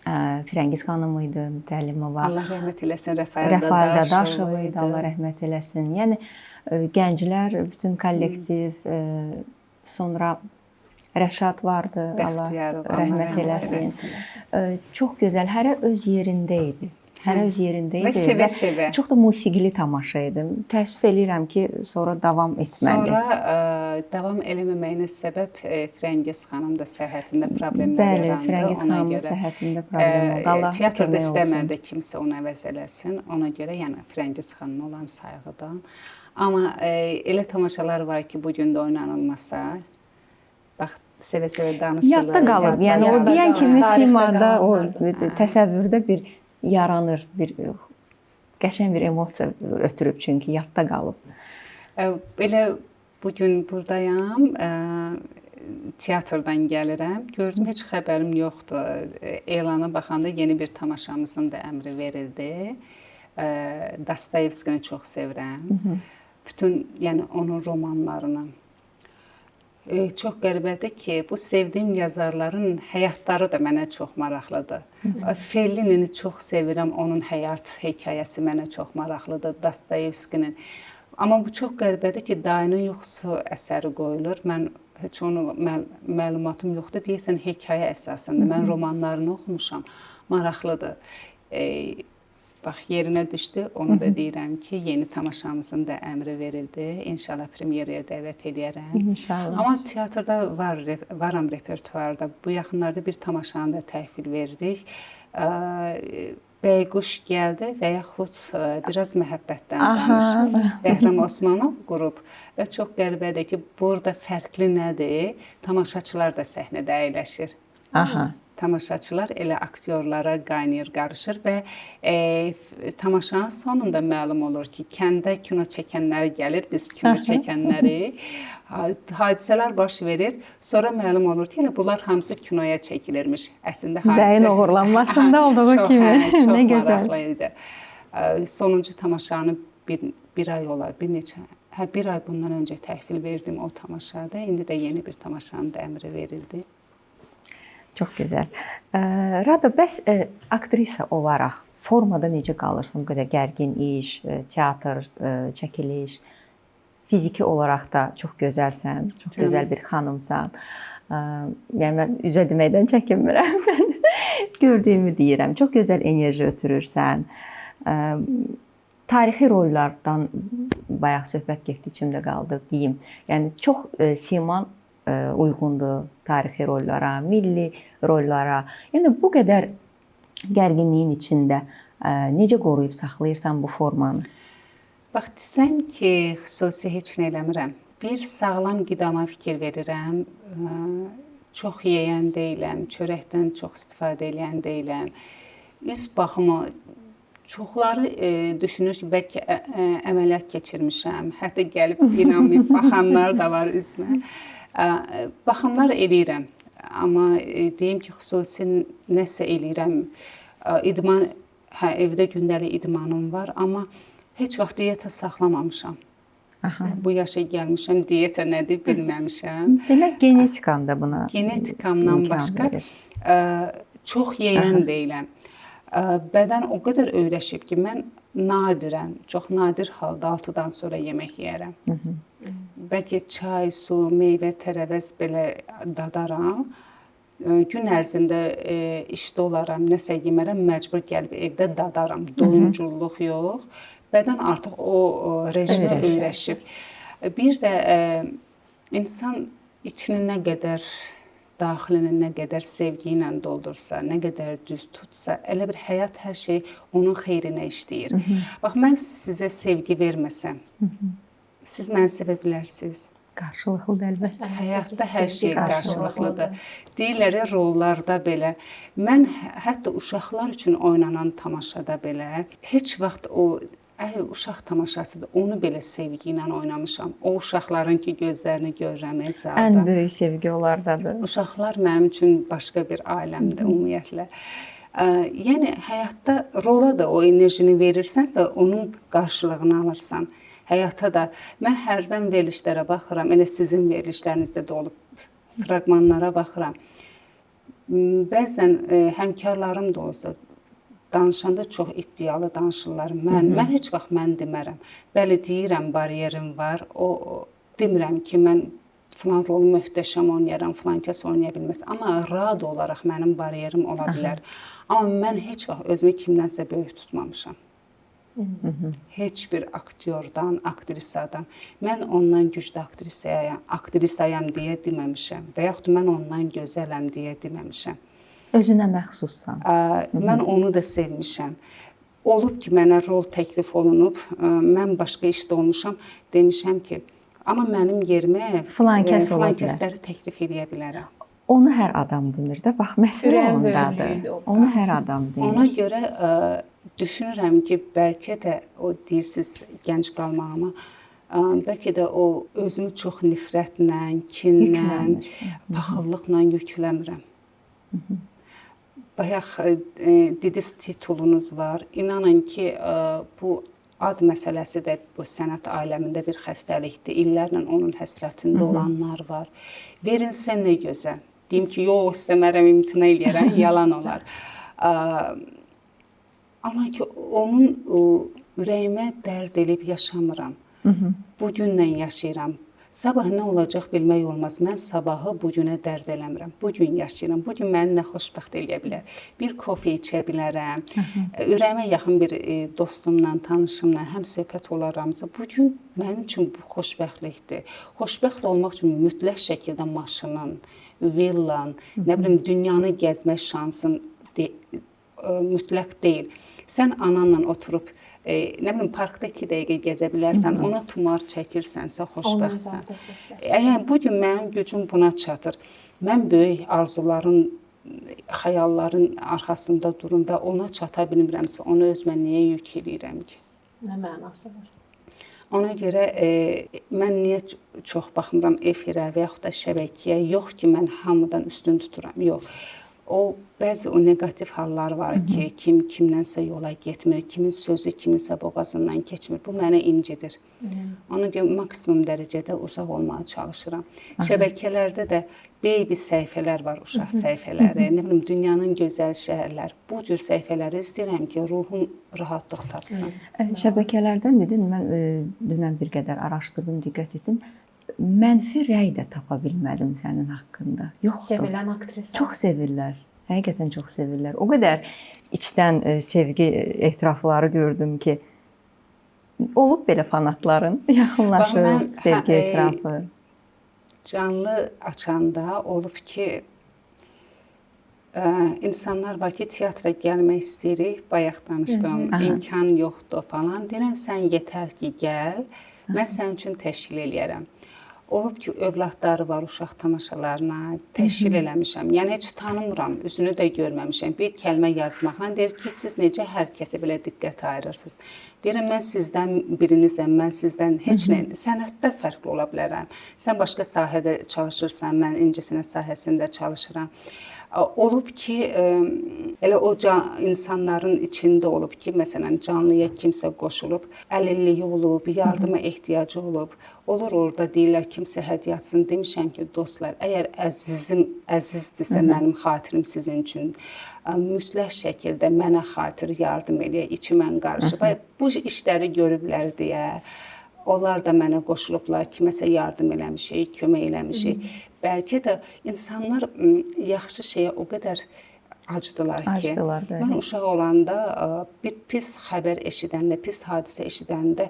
Firəngiz xanım idi, Mütəllimova. Allah rəhmət eləsin, Rəfail Dadaşov idi, Allah rəhmət eləsin. Yəni gənclər, bütün kollektiv, sonra Rəşad vardı, Allah rəhmət eləsin. Çox gözəl, hərə öz yerində idi. Hərə öz yerində idi. Və sevə-sevə. Çox da musiqili tamaşa idi. Təəssüf eləyirəm ki, sonra davam etmədi. Sonra davam eləməməyinə səbəb Firəngiz xanım da səhhətində problemlər yarandı. Bəli, Firəngiz xanımın səhhətində problem oldu. Allah teatrda istəmədi kimsə onu əvəz eləsin. Ona görə yəni Firəngiz xanıma olan sayğıdan. Amma elə tamaşalar var ki, bu gün də oynanılmasa, bax sevə-sevə danışılır. Yadda qalır. Yəni o deyən kimi simada, o təsəvvürdə bir yaranır, bir qəşəng bir emosiya ötürüb, çünki yadda qalıb. Belə bu gün burdayam, teatrdan gəlirəm. Gördüm, heç xəbərim yoxdur. Elana baxanda yeni bir tamaşamızın da əmri verildi. Dostoyevskini çox sevirəm. Bütün, yəni onun romanlarını. Çox qəribədir ki, bu sevdiyim yazarların həyatları da mənə çox maraqlıdır. Fellinini çox sevirəm, onun həyat hekayəsi mənə çox maraqlıdır, Dostoyevskinin. Amma bu çox qəribədir ki, Dayının Yuxusu əsəri qoyulur. Mən heç onu məlumatım yoxdur, deyirsən hekayə əsasında. Mən romanlarını oxumuşam, maraqlıdır. Bax, yerinə düşdü, onu da deyirəm ki, yeni tamaşamızın da əmri verildi. İnşallah premyeraya dəvət edərəm. İnşallah. Amma teatrda varam repertuarda. Bu yaxınlarda bir tamaşanı da təhvil verdik. Bəyquş gəldi və yaxud biraz məhəbbətdən danış. Bəhram Osmanov qrup. Və çox qəribədir ki, burada fərqli nədir? Tamaşaçılar da səhnədə əyləşir. Tamaşaçılar elə aktyorlara qaynayır, qarışır və tamaşanın sonunda məlum olur ki, kəndə kino çəkənləri gəlir, biz kino çəkənləri, hadisələr baş verir. Sonra məlum olur ki, bunlar hamısı kinoya çəkilirmiş. Əslində hadisə bəyin uğurlanmasında olduğu kimi. Nə gözəl. Çox maraqlı idi. Sonuncu tamaşanı bir ay olar, bir ay bundan öncə təhvil verdim o tamaşada. İndi də yeni bir tamaşanın da əmri verildi. Çox gözəl. Rada, bəs aktrisa olaraq formada necə qalırsan? Bu qədər gərgin iş, teatr, çəkiliş, fiziki olaraq da çox gözəlsən, çox gözəl bir xanımsan. Yəni mən üzə deməkdən çəkinmirəm. Gördüyümü deyirəm. Çox gözəl enerji ötürürsən. Tarixi rollardan bayaq söhbət getdi, içimdə qaldı deyim. Yəni çox siman uyğundur tarixi rollara, milli rollara. Yəni bu qədər gərginliyin içində necə qoruyub saxlayırsan bu formanı? Bax, desən ki, xüsusi heç nə eləmirəm. Bir sağlam qidama fikir verirəm. Çox yeyən deyiləm, çörəkdən çox istifadə edən deyiləm. Üz baxımı çoxları düşünür ki, bəlkə əməliyyat keçirmişəm. Hətta gəlib inanmayıb baxanlar da var üzmə. Baxımlar eləyirəm, amma deyim ki, xüsusi nəsə eləyirəm. İdman, evdə gündəlik idmanım var, amma heç vaxt diyeta saxlamamışam. Bu yaşa gəlmişəm, diyeta nədir bilməmişəm. Demək, genetikan da buna genetikamdan başqa çox yeyən deyiləm. Bədən o qədər öyrəşib ki, mən nadirən, çox nadir halda 6-dan sonra yemək yeyərəm. Bəlkə çay, su, meyvə, tərəvəz belə dadaram. Gün ərzində işdə olaram, nəsə yemərəm, məcbur gəlib evdə dadaram. Doyumculluq yox. Bədən artıq o rejimə öyrəşib. Bir də insan içini nə qədər, daxilini nə qədər sevgi ilə doldursa, nə qədər düz tutsa, elə bir həyat hər şey onun xeyrinə işləyir. Bax, mən sizə sevgi verməsəm, siz məni sevə bilərsiniz. Qarşılıqlıdır əlbəttə. Həyatda hər şey qarşılıqlıdır. Deyirlər rollarda belə. Mən hətta uşaqlar üçün oynanan tamaşada belə heç vaxt o uşaq tamaşasıdır. Onu belə sevgi ilə oynamışam. O uşaqların ki gözlərini görürəm zalda. Ən böyük sevgi onlardadır. Uşaqlar mənim üçün başqa bir aləmdir ümumiyyətlə. Yəni həyatda rola da o enerjini verirsənsə, onun qarşılığını alırsan. Həyata da mən hərdən verilişlərə baxıram, elə sizin verilişlərinizdə də olub, fraqmanlara baxıram. Bəzən həmkarlarım da olsa, danışanda çox iddialı danışırlar. Mən heç vaxt mən demərəm. Bəli, deyirəm, bariyerim var. O demirəm ki, mən filan rolu möhtəşəm oynayaram, filan kəs oynaya bilməz. Amma rad olaraq mənim bariyerim ola bilər. Amma mən heç vaxt özümü kimdənsə böyük tutmamışam. Heç bir aktyordan, aktrisadan. Mən ondan güclü aktrisayam deyə deməmişəm. Və yaxud mən ondan gözələm deyə deməmişəm. Özünə məxsussan. Mən onu da sevmişəm. Olub ki, mənə rol təklif olunub, mən başqa işdə olmuşam, demişəm ki, amma mənim yerimə filan kəsləri təklif edə bilərəm. Onu hər adam demir də. Bax, məsələ ondadır. Onu hər adam demir. Ona görə düşünürəm ki, bəlkə də o deyirsiniz gənc qalmağıma, bəlkə də o özümü çox nifrətlə, kinlə, paxıllıqla yükləmirəm. Bayaq dediniz titulunuz var. İnanın ki, bu ad məsələsi də bu sənət aləmində bir xəstəlikdir. İllərlə onun həsrətində olanlar var. Verilsə nə gözəl. Deyim ki, yox, istəmərəm, imtina eləyərəm, yalan olar. Amma ki, onun ürəyimə dərd elib yaşamıram. Bugünlə yaşayıram. Sabah nə olacaq bilmək olmaz. Mən sabahı bugünə dərd eləmirəm. Bugün yaşayıram. Bugün məni nə xoşbəxt eləyə bilər. Bir kofe içə bilərəm. Ürəyimə yaxın bir dostumla, tanışımla həm söhbət olaramsa, bugün mənim üçün bu xoşbəxtlikdir. Xoşbəxt olmaq üçün mütləq şəkildə maşının, villan, nə bilim, dünyanı gəzmək şansın mütləq deyil. Sən ananla oturub, nə bilim, parkda 2 dəqiqə gəzə bilərsən, ona tumar çəkirsənsə, xoşbəxtsən. Yəni, bugün mənim gücüm buna çatır. Mən böyük arzuların, xəyalların arxasında durum və ona çata bilmirəmsə, onu özümə niyə yük edirəm ki? Nə mənası var? Ona görə mən niyə çox baxmıram efirə və yaxud da şəbəkəyə? Yox ki, mən hamıdan üstün tuturam, yox. Bəzi o negativ hallar var ki, kim kimdənsə yola getmir, kimin sözü kiminsə boğazından keçmir. Bu mənə incidir. Ona görə maksimum dərəcədə uzaq olmağa çalışıram. Şəbəkələrdə də baby səhifələr var, uşaq səhifələri, nə bilim, dünyanın gözəl şəhərlər. Bu cür səhifələri istəyirəm ki, ruhum rahatlıq tapsın. Şəbəkələrdən dedin, mən dünən bir qədər araşdırdım, diqqət etdim. Mənfi rəy də tapa bilmədim sənin haqqında. Yoxdur. Sevilən aktrisa. Çox sevirlər. Həqiqətən çox sevirlər. O qədər içdən sevgi etirafları gördüm ki, olub belə fanatların yaxınlaşır, sevgi etirafı. Canlı açanda olub ki, insanlar var ki, teatra gəlmək istəyirik, bayaq danışdım, imkan yoxdur falan. Deyirəm, sən yetər ki, gəl, mən sənin üçün təşkil eləyərəm. Olub ki, övladları var uşaq tamaşalarına, təşkil eləmişəm. Yəni, heç tanımıram, üzünü də görməmişəm. Bir kəlmə yazmaqla deyir ki, siz necə hər kəsə belə diqqət ayırırsınız. Deyirəm, mən sizdən birinizəm, mən sizdən heç nə, sənətdə fərqli ola bilərəm. Sən başqa sahədə çalışırsan, mən incəsənət sahəsində çalışıram. Olub ki, elə o insanların içində olub ki, məsələn, canlıya kimsə qoşulub, əlilliyi olub, yardıma ehtiyacı olub. Olur orada deyirlər, kimsə hədiyyə atsın. Demişəm ki, dostlar, əgər əzizdirsə mənim xatirim sizin üçün, mütləq şəkildə mənə xatir yardım eləyə, içimən qarışıb. Bu işləri görüblər deyə, onlar da mənə qoşulublar, kiməsə yardım eləmişik, kömək eləmişik. Bəlkə də insanlar yaxşı şeyə o qədər acdılar ki, mən uşaq olanda bir pis xəbər eşidəndə, pis hadisə eşidəndə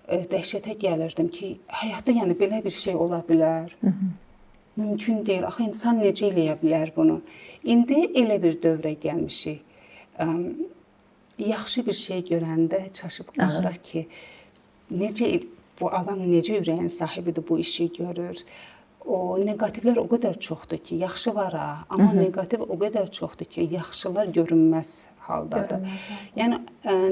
dəhşətə gəlirdim ki, həyatda yəni belə bir şey ola bilər. Mümkün deyil. Axı insan necə eləyə bilər bunu? İndi elə bir dövrə gəlmişik. Yaxşı bir şey görəndə çaşıb qalırıq ki, necə bu adam necə ürəyin sahibidir, bu işi görür. O neqativlər o qədər çoxdur ki, yaxşı var ha, amma neqativ o qədər çoxdur ki, yaxşılar görünməz haldadır. Yəni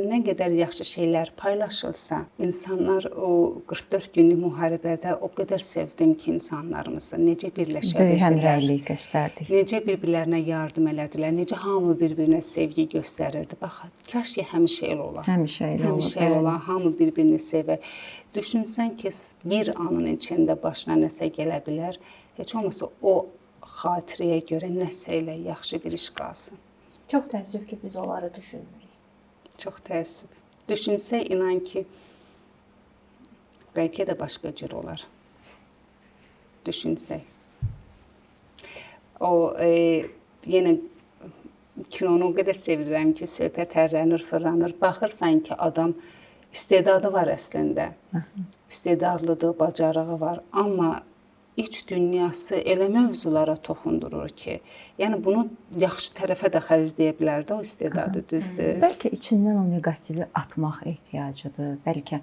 nə qədər yaxşı şeylər paylaşılsa, insanlar o 44 günlük müharibədə o qədər sevdim ki, insanlarımızı necə birləşə bildilər. Həmrəylik göstərdik. Necə bir-birlərinə yardım elədilər, necə hamı bir-birinə sevgi göstərirdi. Bax, kaş ki həmişə elə olar. Həmişə elə olur. Həmişə elə olar, hamı bir-birini sevər. Düşünsən ki, bir anın içində başına nəsə gələ bilər, heç olmasa o xatirəyə görə nəsə elə yaxşı bir iş qalsın. Çox təəssüf ki, biz onları düşünmürük. Çox təəssüf. Düşünsək, inan ki, bəlkə də başqa cür olar. Düşünsək. O, yenə kinonu o qədər sevirəm ki, söhbət hərlənir, fırlanır. Baxırsan ki, adam istedadı var əslində. İstedadlıdır, bacarığı var. Amma iç dünyası elə mövzulara toxundurur ki, yəni bunu yaxşı tərəfə də xərcləyə bilər də o istedadı, düzdür. Bəlkə içindən o neqativi atmaq ehtiyacıdır. Bəlkə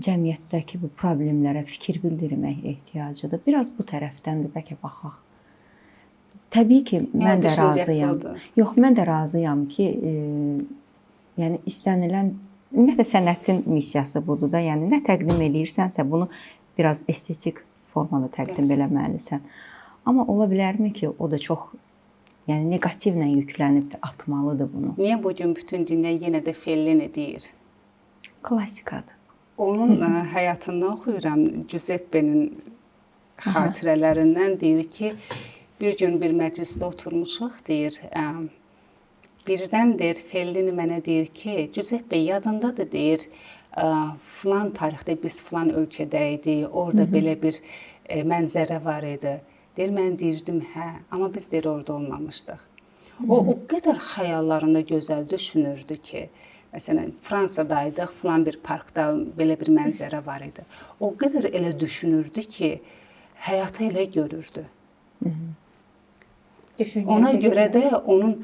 cəmiyyətdəki bu problemlərə fikir bildirmək ehtiyacıdır. Biraz bu tərəfdən də bəlkə baxaq. Təbii ki, mən də razıyam. Yox, mən də razıyam ki, yəni istənilən ümumiyyətlə sənətin missiyası budur da. Yəni nə təqdim edirsənsə, bunu biraz estetik formada təqdim eləməlisən. Amma ola bilərmi ki, o da çox yəni neqativlə yüklənib də atmalıdır bunu. Niyə bu gün bütün dünya yenə də Fellini deyir? Klassikadır. Onun həyatından oxuyuram. Giuseppe'nin xatirələrindən deyir ki, bir gün bir məclisdə oturmuşuq, deyir, birdən deyir, Fellini mənə deyir ki, Giuseppe yadındadır, deyir, filan tarixdə biz filan ölkədə idik, orada belə bir mənzərə var idi. Deyir, mən deyirdim, hə, amma biz deyir, orada olmamışdıq. O qədər xəyallarında gözəl düşünürdü ki, məsələn, Fransadayıdıq, filan bir parkda belə bir mənzərə var idi. O qədər elə düşünürdü ki, həyatı elə görürdü. Ona görə də onun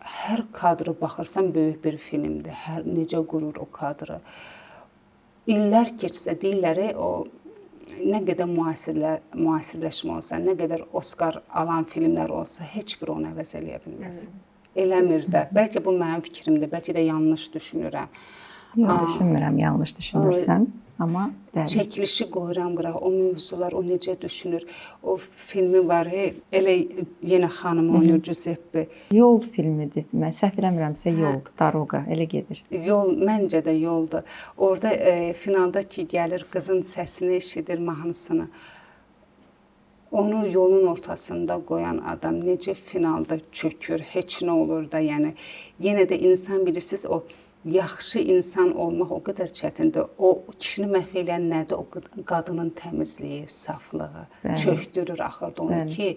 hər kadrı baxırsan böyük bir filmdir. Necə qurur o kadrı. İllər keçsə, deyirlər, o nə qədər müasirləşmə olsa, nə qədər Oscar alan filmlər olsa, heç bir onu əvəz eləyə bilməz. Eləmir də. Bəlkə bu mənim fikrimdir, bəlkə də yanlış düşünürəm. Yox, düşünmürəm, yanlış düşünürsən. Amma çəkilişi qoyuram qırağa, o mövzular, o necə düşünür. O filmi var, elə yenə xanım oynayır, Giuseppe. Yol filmidir. Mən səhv eləmirəmsə yoldur, Daroqa, elə gedir. Yol, məncə də yoldur. Orada finalda ki, gəlir, qızın səsini eşidir, mahnısını. Onu yolun ortasında qoyan adam necə finalda çökür, heç nə olur da, yəni. Yenə də insan bilirsiniz, o yaxşı insan olmaq o qədər çətindir. O kişini məhv edən nədir? O qadının təmizliyi, saflığı, çökdürür axırda onu ki,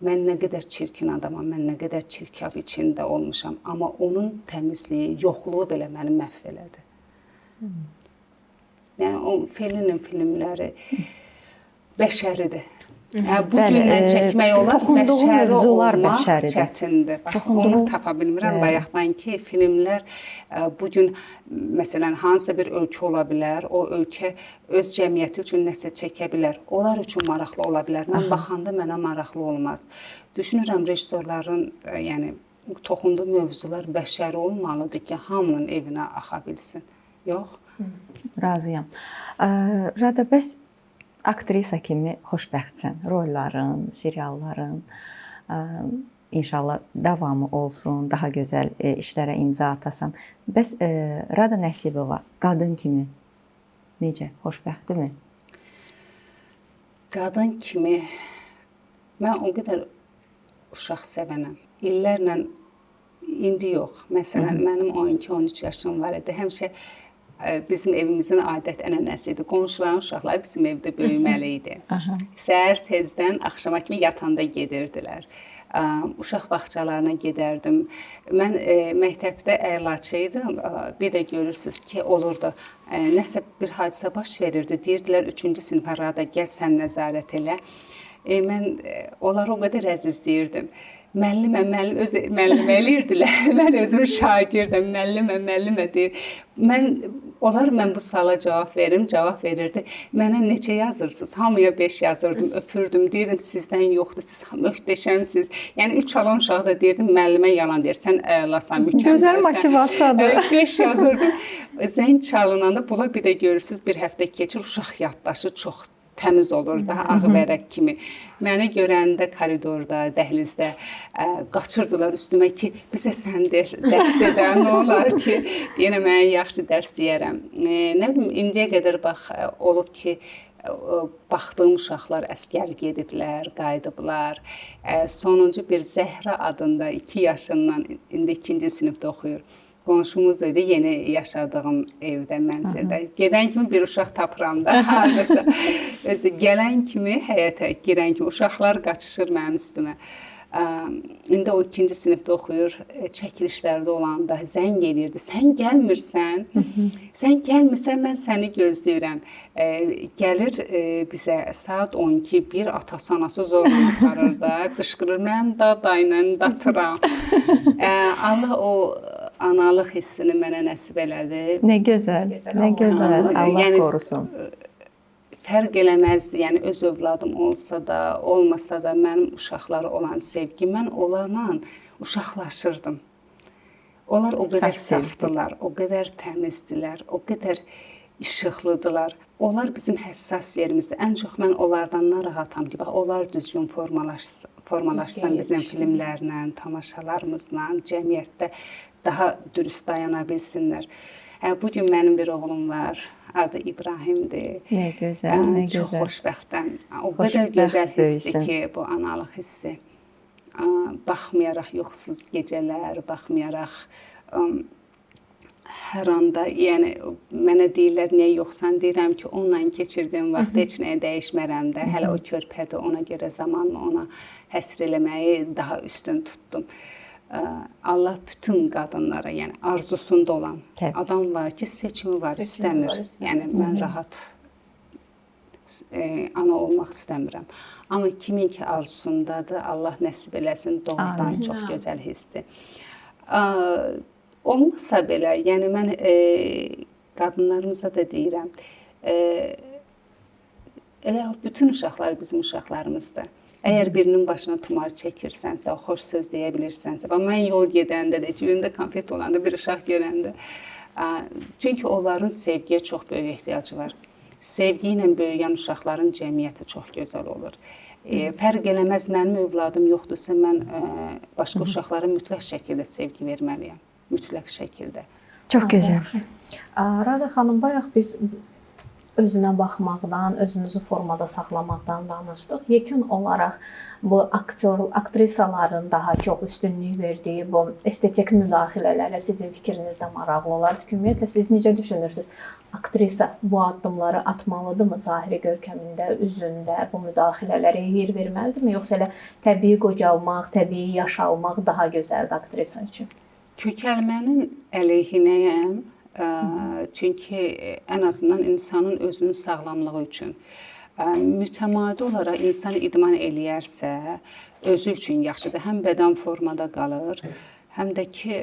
mən nə qədər çirkin adamam, mən nə qədər çirkab içində olmuşam. Amma onun təmizliyi, yoxluğu belə məni məhv elədi. Yəni o Fellinin filmləri bəşəridir. Bu gündən çəkmək olar, bəşəri olmaq çətindir. Onu tapa bilmirəm bayaqdan ki, filmlər bugün, məsələn, hansısa bir ölkə ola bilər, o ölkə öz cəmiyyəti üçün nəsə çəkə bilər, onlar üçün maraqlı ola bilər. Mən baxanda mənə maraqlı olmaz. Düşünürəm, rejissorların toxunduğu mövzular bəşəri olmalıdır ki, hamının evinə axa bilsin. Yox? Razıyam. Rada, bəs aktrisa kimi xoşbəxtsən. Rolların, serialların inşallah davamı olsun, daha gözəl işlərə imza atasan. Bəs Rada Nəsibova qadın kimi necə? Xoşbəxtdirmi? Qadın kimi mən o qədər uşaq sevənəm. İllərlə indi yox. Məsələn, mənim 12-13 yaşım var idi. Həmişə bizim evimizin adət-ənənəsi idi. Qonşuların uşaqları bizim evdə böyüməli idi. Aha. Səhər tezdən axşama kimi yatanda gedirdilər. Uşaq bağçalarına gedərdim. Mən məktəbdə əlaçı idim. Bir də görürsüz ki, olurdu. Nəsə bir hadisə baş verirdi. Deyirdilər 3-cü sinifə Rada gəl sən nəzarət elə. Mən onları o qədər əzizləyirdim. Müəllim öz müəllimə eləyirdilər. Mən özüm şagirdəm, müəllimə deyir. Onlar bu suala cavab verirdi. Mənə neçə yazırsınız? Hamıya 5 yazırdım, öpürdüm, deyirdim sizdən yoxdur, siz möhtəşəmsiniz. Yəni 3 alan uşağı da deyirdim, müəllimə yalan deyir, sən əlasan, mükəmməlsən. Gözəl motivasiyadır. 5 yazırdım. Zəng çalınanda bunlar bir də görürsüz, bir həftə keçir, uşaq yaddaşı çox təmiz olur, daha ağ vərəq kimi. Məni görəndə koridorda, dəhlizdə qaçırdılar üstümə ki, bizə sən dərs edən nə olar ki, yenə mən yaxşı dərs deyərəm. Nə bilim, indiyə qədər bax olub ki, baxdığım uşaqlar əsgər gediblər, qayıdıblar. Sonuncu bir Zəhra adında 2 yaşından, indi 2-ci sinifdə oxuyur. Qonşumuz idi, yeni yaşadığım evdə, mənzildə. Gedən kimi bir uşaq tapıram da, hardasa. Özdə gələn kimi, həyətə girən kimi uşaqlar qaçışır mənim üstümə. İndi o 2-ci sinifdə oxuyur, çəkilişlərdə olanda zəng eləyirdi. Sən gəlmirsən, mən səni gözləyirəm. Gəlir bizə saat 12, bir atası anası zorla aparır da, qışqırır, mən dadayla datıram. Allah o analıq hissini mənə nəsib elədi. Nə gözəl, nə gözəl. Allah qorusun. Fərq eləməzdi. Yəni öz övladım olsa da, olmasa da mənim uşaqlara olan sevgi, mən onlarla uşaqlaşırdım. Onlar o qədər safdılar, o qədər təmizdilər, o qədər işıqlıdılar. Onlar bizim həssas yerimizdir. Ən çox mən onlardan narahatam ki, bax, onlar düzgün formalaşsın bizim filmlərlə, tamaşalarımızla, cəmiyyətdə daha dürüst dayana bilsinlər. Bugün mənim bir oğlum var, adı İbrahimdir. Nə gözəl, nə gözəl. Çox xoşbəxtəm. O qədər gözəl hissdir ki, bu analıq hissi. Baxmayaraq yoxsuz gecələr, baxmayaraq hər anda, yəni mənə deyirlər, niyə yoxsan? Deyirəm ki, onunla keçirdiyim vaxt heç nəyə dəyişmərəm də. Hələ o körpədir, ona görə zamanla ona həsr eləməyi daha üstün tutdum. Allah bütün qadınlara, yəni arzusunda olan adam var ki, seçimi var, istəmir. Yəni mən rahat ana olmaq istəmirəm. Amma kimin ki arzusundadır, Allah nəsib eləsin, doğrudan çox gözəl hissdir. Olmasa belə, yəni mən qadınlarımıza da deyirəm, elə bütün uşaqlar bizim uşaqlarımızdır. Əgər birinin başına tumar çəkirsənsə, xoş söz deyə bilirsənsə, mən yol gedəndə də, cibimdə konfet olanda, bir uşaq görəndə, çünki onların sevgiyə çox böyük ehtiyacı var. Sevgi ilə böyüyən uşaqların cəmiyyəti çox gözəl olur. Fərq eləməz, mənim övladım yoxdursa, mən başqa uşaqlara mütləq şəkildə sevgi verməliyəm. Mütləq şəkildə. Çox gözəl. Rada xanım, bayaq biz özünə baxmaqdan, özünüzü formada saxlamaqdan danışdıq. Yekun olaraq bu aktrisaların daha çox üstünlük verdiyi bu estetik müdaxilələrlə sizin fikrinizdə maraqlı olardı. Ümumiyyətlə siz necə düşünürsünüz? Aktrisa bu addımları atmalıdırmı zahiri görkəmində, üzündə bu müdaxilələrə yer verməlidirmi? Yoxsa elə təbii qocalmaq, təbii yaşalmaq daha gözəldir aktrisa üçün? Kökəlmənin əleyhinəyəm. Çünki ən azından insanın özünün sağlamlığı üçün mütəmadi olaraq insan idman eləyərsə, özü üçün yaxşıdır. Həm bədən formada qalır, həm də ki,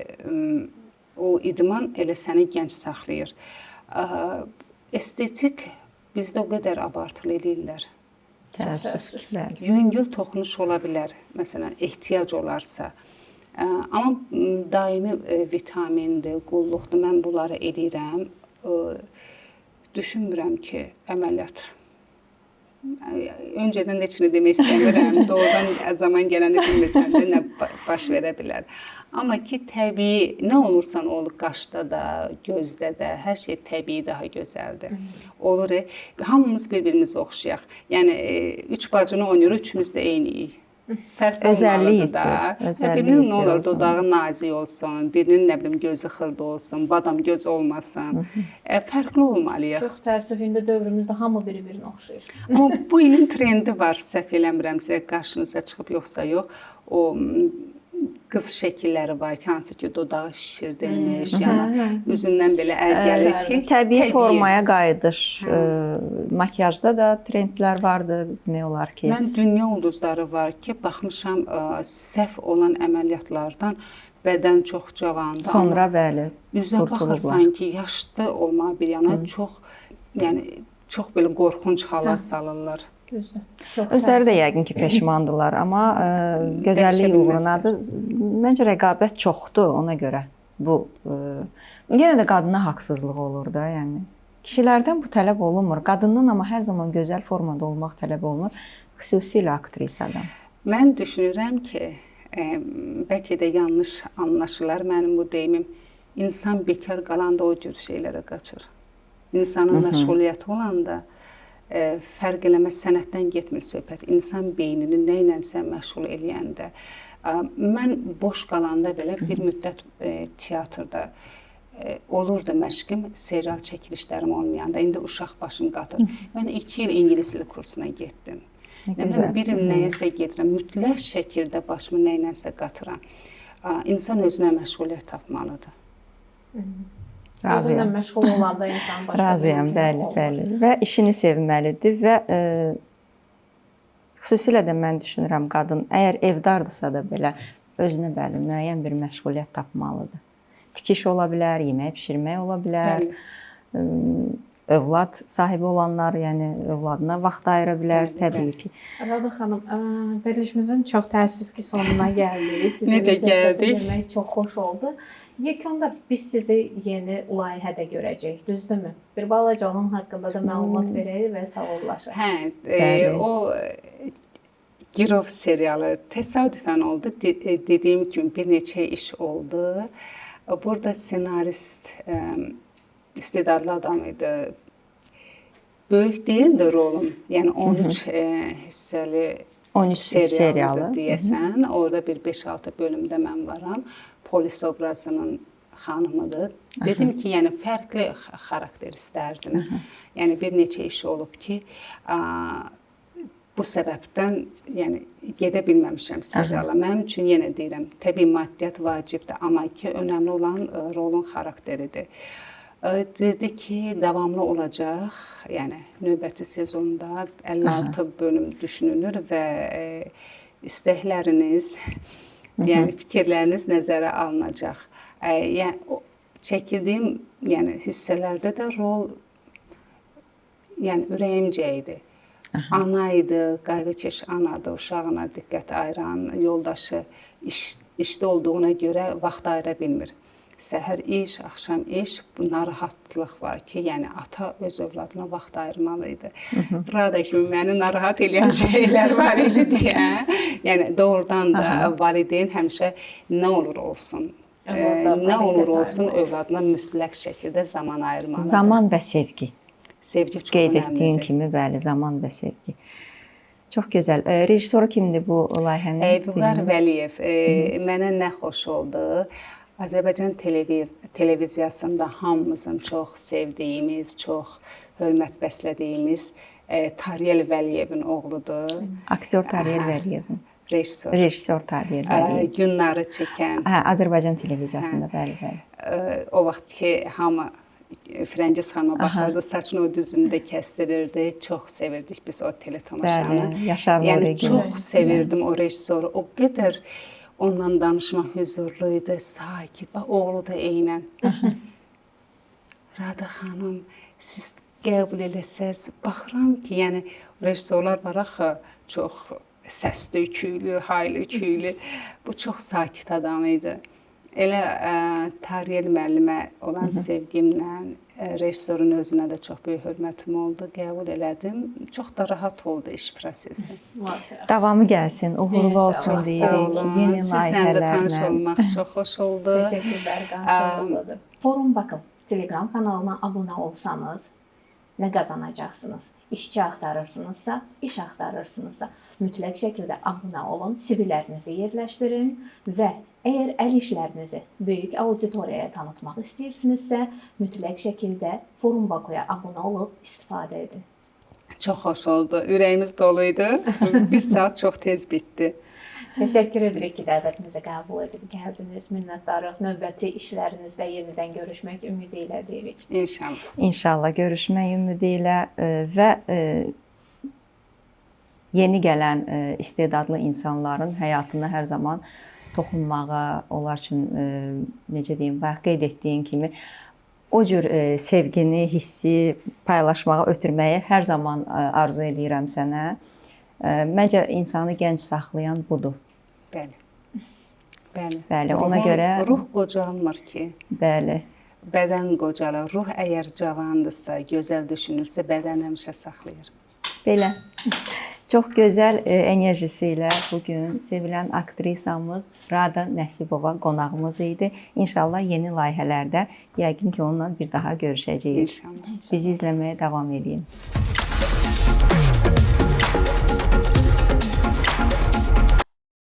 o idman elə səni gənc saxlayır. Estetik bizdə o qədər abartılı eləyirlər. Təəssüflər. Yüngül toxunuş ola bilər, məsələn, ehtiyac olarsa. Amma daimi vitamindir, qulluqdur, mən bunları eləyirəm. Düşünmürəm ki, əməliyyat. Öncədən də heç nə demək istəmirəm, doğrudan zaman gələndə bilmirsən də nə baş verə bilər. Amma ki, təbii, nə olursan ol, qaşda da, gözdə də, hər şey təbii daha gözəldir. Olur, hamımız bir-birimizi oxşayaq. Yəni, 3 bacını oynayır, üçümüz də eyniyik. fərqli Özəlliyi olmalıdır da. itir, özəlliyi Birinin itir nə olur, o zaman. dodağı nazik olsun, birinin nə bilim gözü xırda olsun, badam göz olmasın. Fərqli olmalıyıq. Çox təəssüf, indi dövrümüzdə hamı bir-birinə oxşayır. Amma bu ilin trendi var, səhv eləmirəmsə, qarşınıza çıxıb yoxsa yox. O qız şəkilləri var ki, hansı ki dodağı şişirdilmiş, yəni üzündən belə ər gəlir ki, Təbii formaya qayıdış. Makyajda da trendlər vardı, demək olar ki. Mən dünya ulduzları var ki, baxmışam səhv olan əməliyyatlardan bədən çox cavandır. Sonra bəli, Üzə baxırsan ki, yaşlı olmağı bir yana çox belə qorxunc hala salırlar. Düzdür. Çox özləri də yəqin ki peşmandırlar, amma gözəllik uğrunadır. Məncə rəqabət çoxdur ona görə. Bu yenə də qadına haqsızlıq olur da, yəni. Kişilərdən bu tələb olunmur. Qadından amma hər zaman gözəl formada olmaq tələb olunur, xüsusilə aktrisadan. Mən düşünürəm ki, bəlkə də yanlış anlaşılar mənim bu deyimim. İnsan bekar qalanda o cür şeylərə qaçır. İnsanın məşğuliyyəti olanda fərq eləməz, sənətdən getmir söhbət. İnsan beynini nə ilənsə məşğul eləyəndə. Mən boş qalanda belə bir müddət teatrda olurdu məşqim, serial çəkilişlərim olmayanda. İndi uşaq başım qatır. Mən 2 il ingilis dili kursuna getdim. Bir il nəyəsə gedirəm, mütləq şəkildə başımı nə ilənsə qatıram. İnsan özünə məşğuliyyət tapmalıdır. Özünlə məşğul olanda insan başqa. Razıyam, bəli. Və işini sevməlidir və xüsusilə də mən düşünürəm qadın əgər evdardırsa da belə özünə bəli müəyyən bir məşğuliyyət tapmalıdır. Tikiş ola bilər, yemək bişirmək ola bilər. Övlad sahibi olanlar, yəni övladına vaxt ayıra bilər təbii ki. Rada xanım, verilişimizin çox təəssüf ki sonuna gəldik. Necə gəldik? Demək çox xoş oldu. Yekunda biz sizi yeni layihədə görəcəyik, düzdürmü? Bir balaca onun haqqında da məlumat verək və sağollaşaq. O Girov serialı təsadüfən oldu. Dediyim kimi bir neçə iş oldu. Burada senarist istedadlı adam idi. Böyük deyildi rolum. Yəni 13 hissəli 13 serialı deyəsən. Orada bir 5-6 bölümdə mən varam. Polis obrazının xanımıdır. Dedim ki, yəni fərqli xarakter istərdim. Yəni bir neçə iş olub ki, bu səbəbdən yəni gedə bilməmişəm seriala. Mənim üçün yenə deyirəm, təbii maddiyyat vacibdir, amma ki, önəmli olan rolun xarakteridir. Dedi ki, davamlı olacaq, yəni növbəti sezonda 56 bölüm düşünülür və istəkləriniz, yəni fikirləriniz nəzərə alınacaq. Yəni çəkildiyim, yəni hissələrdə də rol yəni ürəyimcə idi. Ana idi, qayğıkeş anadır, uşağına diqqət ayıran, yoldaşı işdə olduğuna görə vaxt ayıra bilmir. Səhər iş, axşam iş, bu narahatlıq var ki, yəni ata öz övladına vaxt ayırmalıydı. Rada kimi məni narahat edən şeylər var idi deyə. Yəni doğrudan da valideyn həmişə nə olur olsun, övladına mütləq şəkildə zaman ayırmalıdır. Zaman və sevgi. Sevgi çox qeyd önəmlidir. etdiyin kimi, bəli, zaman və sevgi. Çox gözəl. Rejissoru kimdir bu layihənin? Vüqar Vəliyev. Mənə nə xoş oldu. Azərbaycan televiziyasında hamımızın çox sevdiyimiz, çox hörmət bəslədiyimiz Tariyel Vəliyevin oğludur. Aktyor Tariyel Vəliyevin. Rejissor Tariyel Vəliyev. Günləri çəkən. Azərbaycan televiziyasında, bəli. O vaxt ki, hamı Frəngiz xanıma baxırdı, saçını o düzümdə kəstirirdi. Çox sevirdik biz o teletamaşanı. Bəli, Yaşar Nuri. Yəni çox sevirdim o rejissoru. O qədər onunla danışmaq huzurluydu, sakit. Oğlu da eynən. Rada xanım, siz qəbul eləsəz, baxıram ki, yəni rejissorlar var axı, çox səs-dökülü, haylı-küylü. Bu çox sakit adam idi. Elə Tariyel müəllimə olan sevgimlə rejissorun özünə də çox böyük hörmətim oldu, qəbul elədim. Çox da rahat oldu iş prosesi. Davamı gəlsin, uğurlu olsun deyirik. Yeni layihələrlə. Sizlə də tanış olmaq çox xoş oldu. Təşəkkürlər, qarşılıq oldu. Forum Bakım Telegram kanalına abunə olsanız, nə qazanacaqsınız? İşçi axtarırsınızsa, iş axtarırsınızsa, mütləq şəkildə abunə olun, CV-lərinizi yerləşdirin və əgər əl işlərinizi böyük auditoriyaya tanıtmaq istəyirsinizsə, mütləq şəkildə Forum Bakuya abunə olub istifadə edin. Çox xoş oldu. Ürəyimiz dolu idi. 1 saat çox tez bitdi. Təşəkkür edirik ki, dəvətimizi qəbul edib gəldiniz. Minnətdarıq. Növbəti işlərinizdə yenidən görüşmək ümidi ilə deyirik. İnşallah. İnşallah görüşmək ümidi ilə və yeni gələn istedadlı insanların həyatına hər zaman toxunmağa, onlar üçün necə deyim, bayaq qeyd etdiyim kimi o cür sevgini, hissi paylaşmağa, ötürməyi hər zaman arzu edirəm sənə. Məncə insanı gənc saxlayan budur. Bəli. Bəli. Bəli, ona görə ruh qocalmır ki. Bəli. Bədən qocalır. Ruh əgər cavandırsa, gözəl düşünürsə, bədən həmişə saxlayır. Belə. Çox gözəl enerjisi ilə bu gün sevilən aktrisamız Rada Nəsibova qonağımız idi. İnşallah yeni layihələrdə yəqin ki, onunla bir daha görüşəcəyik. İnşallah. Bizi izləməyə davam edin.